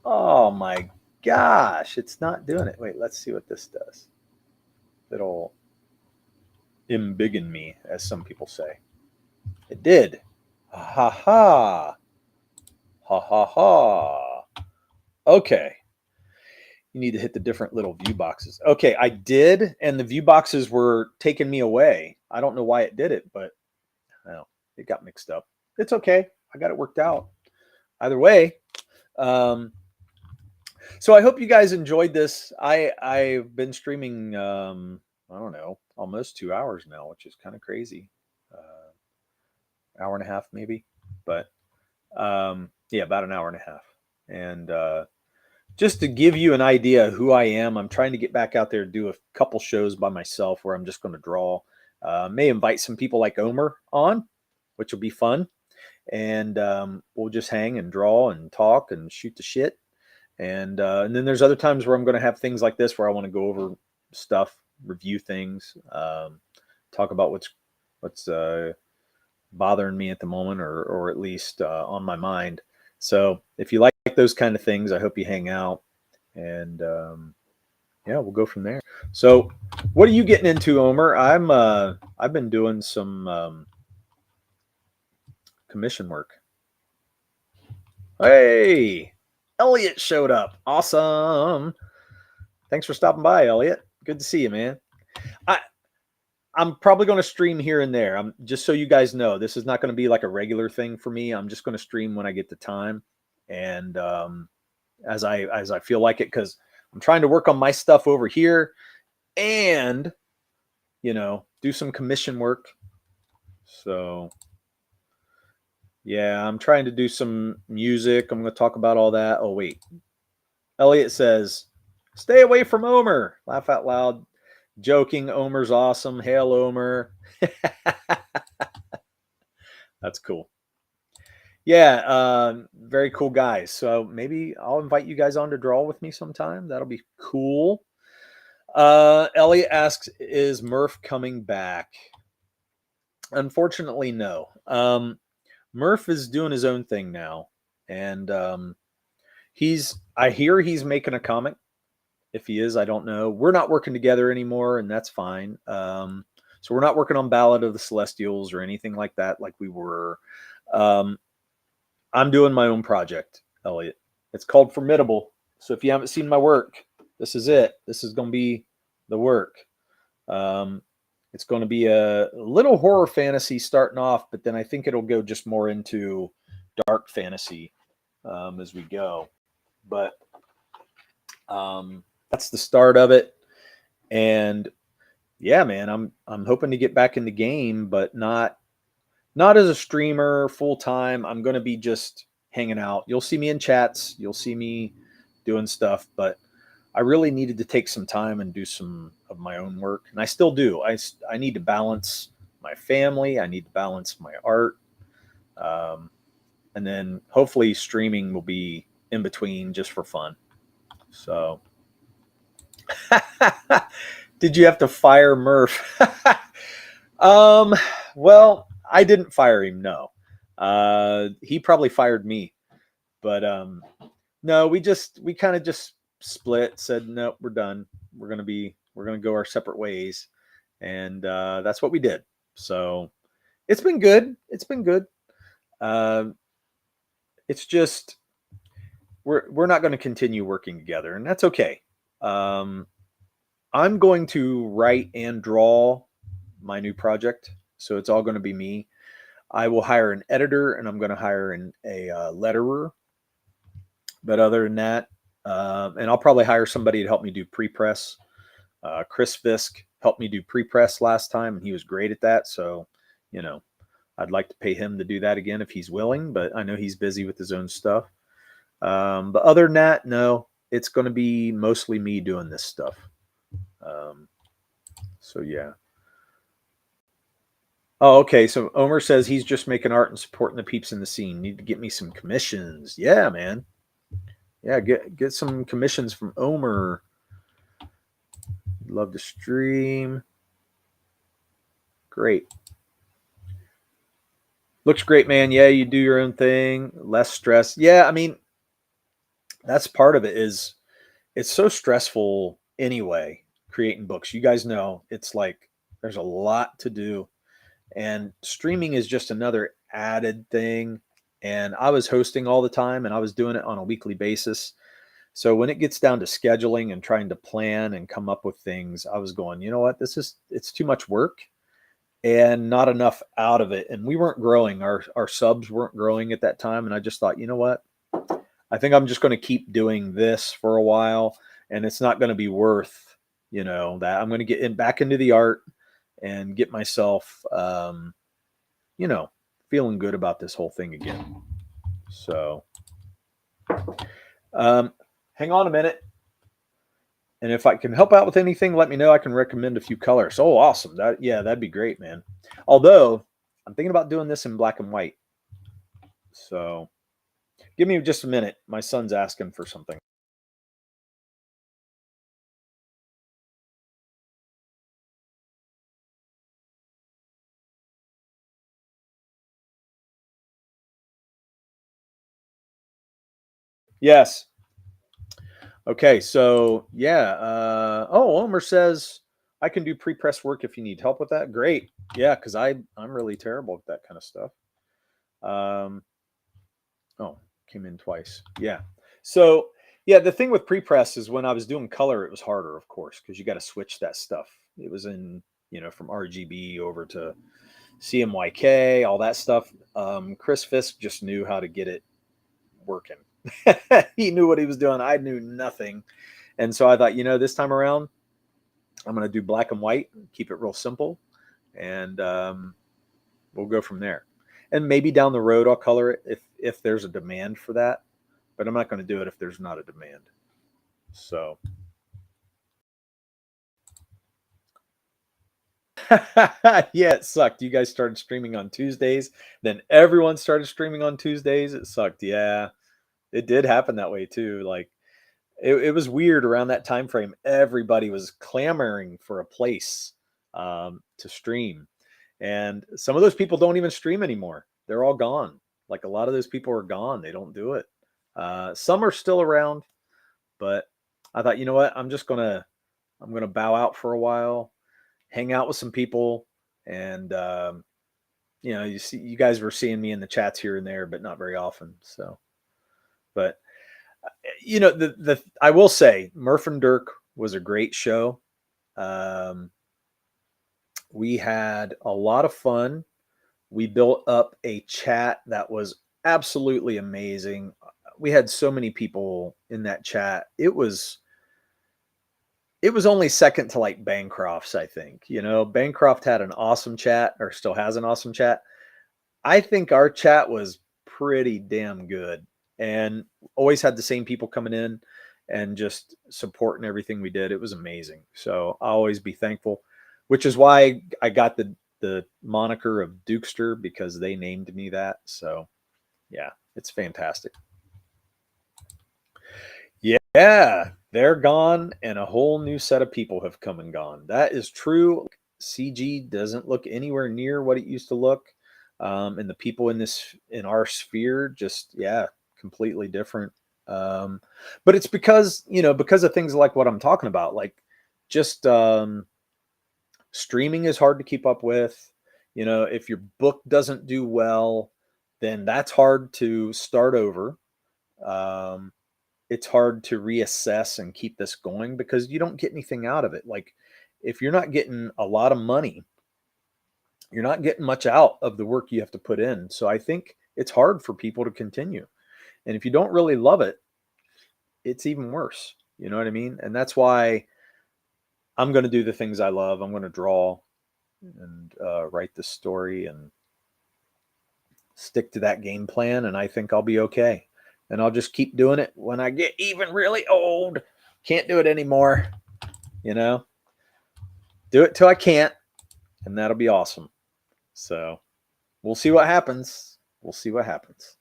D: Oh my gosh, it's not doing it. Wait, let's see what this does. It'll embiggen me, as some people say. It did. Ha ha. Ha ha ha. Okay. You need to hit the different little view boxes. Okay, I did, and the view boxes were taking me away. I don't know why it did it, but well, it got mixed up. It's okay. I got it worked out. Either way, so I hope you guys enjoyed this. I've been streaming, I don't know, almost 2 hours now, which is kind of crazy. Hour and a half maybe, but yeah, about an hour and a half. And just to give you an idea of who I am, I'm trying to get back out there and do a couple shows by myself where I'm just going to draw. May invite some people like Omer on, which will be fun. And we'll just hang and draw and talk and shoot the shit. And then there's other times where I'm going to have things like this where I want to go over stuff, review things, talk about what's bothering me at the moment, or at least on my mind. So if you like those kind of things, I hope you hang out, and yeah, we'll go from there. So what are you getting into, Omer? I've been doing some commission work. Hey, Elliot showed up. Awesome. Thanks for stopping by, Elliot. Good to see you, man. I'm probably going to stream here and there. I'm just so you guys know, this is not going to be like a regular thing for me. I'm just going to stream when I get the time, and as I feel like it, because I'm trying to work on my stuff over here, and do some commission work. So yeah, I'm trying to do some music. I'm going to talk about all that. Oh wait, Elliot says, "Stay away from Omer." Laugh out loud. Joking. Omer's awesome. Hail, Omer. That's cool. Yeah, very cool guys. So maybe I'll invite you guys on to draw with me sometime. That'll be cool. Elliot asks, is Murph coming back? Unfortunately, no. Murph is doing his own thing now. And I hear he's making a comic. If he is, I don't know. We're not working together anymore, and that's fine. So we're not working on Ballad of the Celestials or anything like that, like we were. I'm doing my own project, Elliot. It's called Formidable. So if you haven't seen my work, this is it. This is going to be the work. It's going to be a little horror fantasy starting off, but then I think it'll go just more into dark fantasy as we go. But that's the start of it. And yeah, man, I'm hoping to get back in the game, but not as a streamer full time. I'm going to be just hanging out. You'll see me in chats. You'll see me doing stuff, but I really needed to take some time and do some of my own work. And I still do. I need to balance my family. I need to balance my art. And then hopefully streaming will be in between just for fun. So did you have to fire Murph? Well, I didn't fire him. No. He probably fired me, but no, we kind of just split, said, no, we're done. We're going to go our separate ways. And that's what we did. So it's been good. It's been good. It's just, we're not going to continue working together, and that's okay. I'm going to write and draw my new project. So it's all going to be me. I will hire an editor, and I'm going to hire a letterer. But other than that, and I'll probably hire somebody to help me do pre-press. Chris Fisk helped me do pre-press last time, and he was great at that. So, I'd like to pay him to do that again if he's willing, but I know he's busy with his own stuff. But other than that, no, it's going to be mostly me doing this stuff. So yeah. Oh, okay. So Omer says he's just making art and supporting the peeps in the scene. Need to get me some commissions. Yeah, man. Yeah, get some commissions from Omer. Love to stream. Great. Looks great, man. Yeah, you do your own thing. Less stress. Yeah, I mean, that's part of it. Is it's so stressful anyway, creating books. You guys know it's like there's a lot to do. And streaming is just another added thing. And I was hosting all the time, and I was doing it on a weekly basis. So when it gets down to scheduling and trying to plan and come up with things, I was going, you know what, it's too much work and not enough out of it. And we weren't growing. Our subs weren't growing at that time. And I just thought, you know what, I think I'm just going to keep doing this for a while, and it's not going to be worth, that I'm going to get back into the art and get myself, feeling good about this whole thing again. So, hang on a minute. And if I can help out with anything, let me know. I can recommend a few colors. Oh, awesome. That'd be great, man. Although I'm thinking about doing this in black and white. So give me just a minute. My son's asking for something. Yes. Okay, so yeah. Omer says I can do pre-press work if you need help with that. Great. Yeah, because I'm really terrible at that kind of stuff. Came in twice. Yeah. So yeah, the thing with pre-press is when I was doing color, it was harder, of course, because you got to switch that stuff. It was from RGB over to CMYK, all that stuff. Chris Fisk just knew how to get it working. He knew what he was doing. I knew nothing. And so I thought, this time around, I'm going to do black and white, keep it real simple, and we'll go from there. And maybe down the road, I'll color it if there's a demand for that. But I'm not going to do it if there's not a demand. So. Yeah, it sucked. You guys started streaming on Tuesdays. Then everyone started streaming on Tuesdays. It sucked. Yeah, it did happen that way too. Like it was weird around that time frame. Everybody was clamoring for a place to stream. And some of those people don't even stream anymore. They're all gone. Like a lot of those people are gone. They don't do it. Some are still around, but I thought, you know what? I'm gonna bow out for a while, hang out with some people, and you guys were seeing me in the chats here and there, but not very often. So, but I will say, Murph and Dirk was a great show. We had a lot of fun. We built up a chat that was absolutely amazing. We had so many people in that chat. It was only second to like Bancroft's, I think. Bancroft had an awesome chat, or still has an awesome chat. I think our chat was pretty damn good, and always had the same people coming in and just supporting everything we did. It was amazing. So I'll always be thankful, which is why I got the moniker of Dukester, because they named me that. So yeah, it's fantastic. Yeah, they're gone, and a whole new set of people have come and gone. That is true. CG doesn't look anywhere near what it used to look. And the people in our sphere, just, yeah, completely different. But it's because, because of things like what I'm talking about, like just streaming is hard to keep up with. If your book doesn't do well, then that's hard to start over. Um, it's hard to reassess and keep this going because you don't get anything out of it. Like, if you're not getting a lot of money, you're not getting much out of the work you have to put in. So I think it's hard for people to continue. And if you don't really love it, it's even worse. You know what I mean? And that's why I'm going to do the things I love. I'm going to draw and write the story and stick to that game plan. And I think I'll be okay. And I'll just keep doing it when I get even really old. Can't do it anymore. Do it till I can't. And that'll be awesome. So we'll see what happens. We'll see what happens.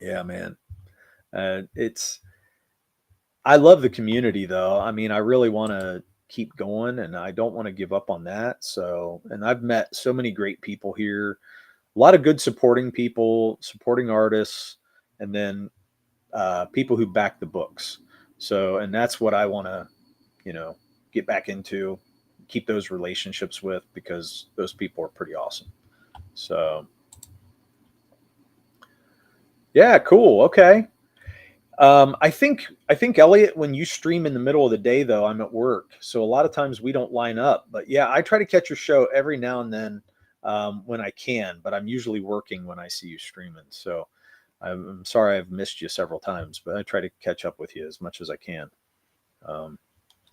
D: Yeah, man. I love the community though. I mean, I really want to keep going and I don't want to give up on that. So, and I've met so many great people here, a lot of good supporting people, supporting artists, and then people who back the books. So, and that's what I want to, get back into, keep those relationships with, because those people are pretty awesome. So, yeah, cool. Okay. I think Elliot, when you stream in the middle of the day, though, I'm at work, so a lot of times we don't line up. But yeah, I try to catch your show every now and then when I can. But I'm usually working when I see you streaming. So I'm sorry I've missed you several times, but I try to catch up with you as much as I can.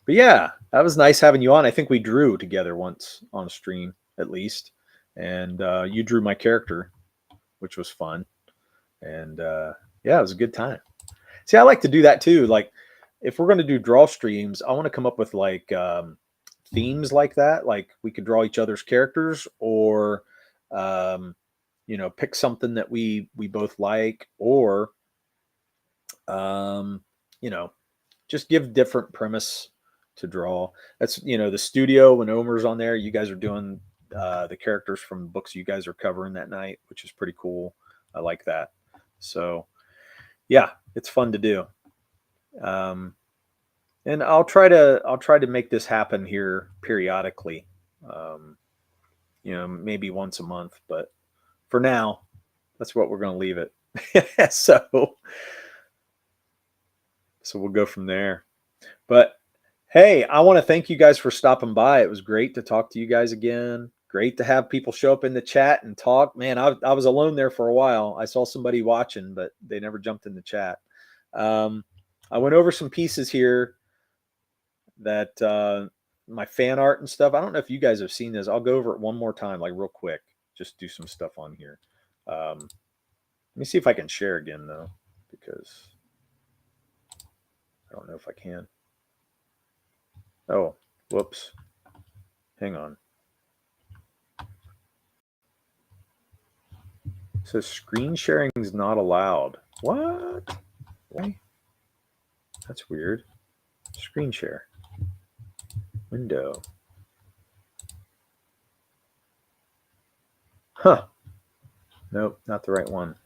D: But yeah, that was nice having you on. I think we drew together once on a stream at least, and you drew my character, which was fun. And yeah, it was a good time. See, I like to do that too. Like, if we're going to do draw streams, I want to come up with like themes like that. Like, we could draw each other's characters, or pick something that we both like, or um, you know, just give different premise to draw. That's the studio when Omer's on there. You guys are doing the characters from books you guys are covering that night, which is pretty cool. I like that. So yeah, it's fun to do. Um, and I'll try to make this happen here periodically. Um, maybe once a month, but for now, that's what we're going to leave it. So we'll go from there. But hey, I want to thank you guys for stopping by. It was great to talk to you guys again. Great to have people show up in the chat and talk. Man, I was alone there for a while. I saw somebody watching, but they never jumped in the chat. I went over some pieces here that my fan art and stuff. I don't know if you guys have seen this. I'll go over it one more time, like real quick. Just do some stuff on here. Let me see if I can share again though, because I don't know if I can. Oh, whoops. Hang on. It says screen sharing is not allowed. What? Why? That's weird. Screen share. Window. Huh. Nope, not the right one.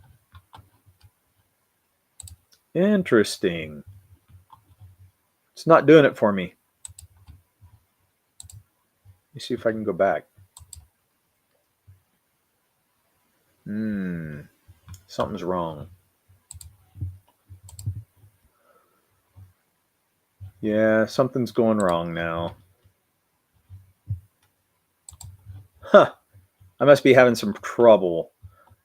D: Interesting. It's not doing it for me. Let me see if I can go back. Something's wrong. Yeah, something's going wrong now. Huh. I must be having some trouble.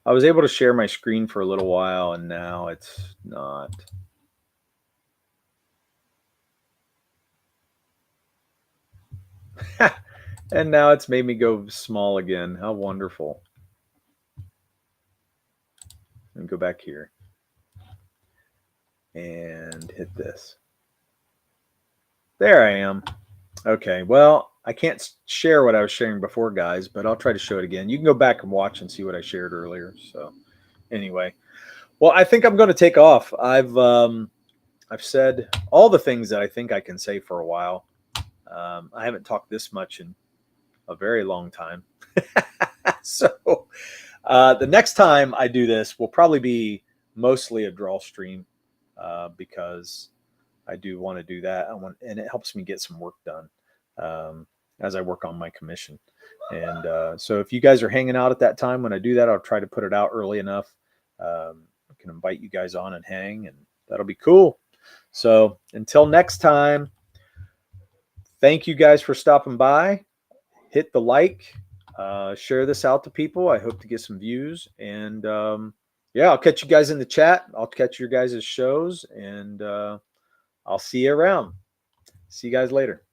D: I was able to share my screen for a little while, and now it's not. And now it's made me go small again. How wonderful. And go back here and hit this. There I am. Okay, well, I can't share what I was sharing before, guys, but I'll try to show it again. You can go back and watch and see what I shared earlier. So anyway, well, I think I'm going to take off. I've said all the things that I think I can say for a while. I haven't talked this much in a very long time. So the next time I do this will probably be mostly a draw stream because I do want to do that. And it helps me get some work done as I work on my commission. And so if you guys are hanging out at that time when I do that, I'll try to put it out early enough. I can invite you guys on and hang, and that'll be cool. So until next time, thank you guys for stopping by. Hit the like, share this out to people. I hope to get some views. And yeah, I'll catch you guys in the chat. I'll catch your guys' shows, and I'll see you around. See you guys later.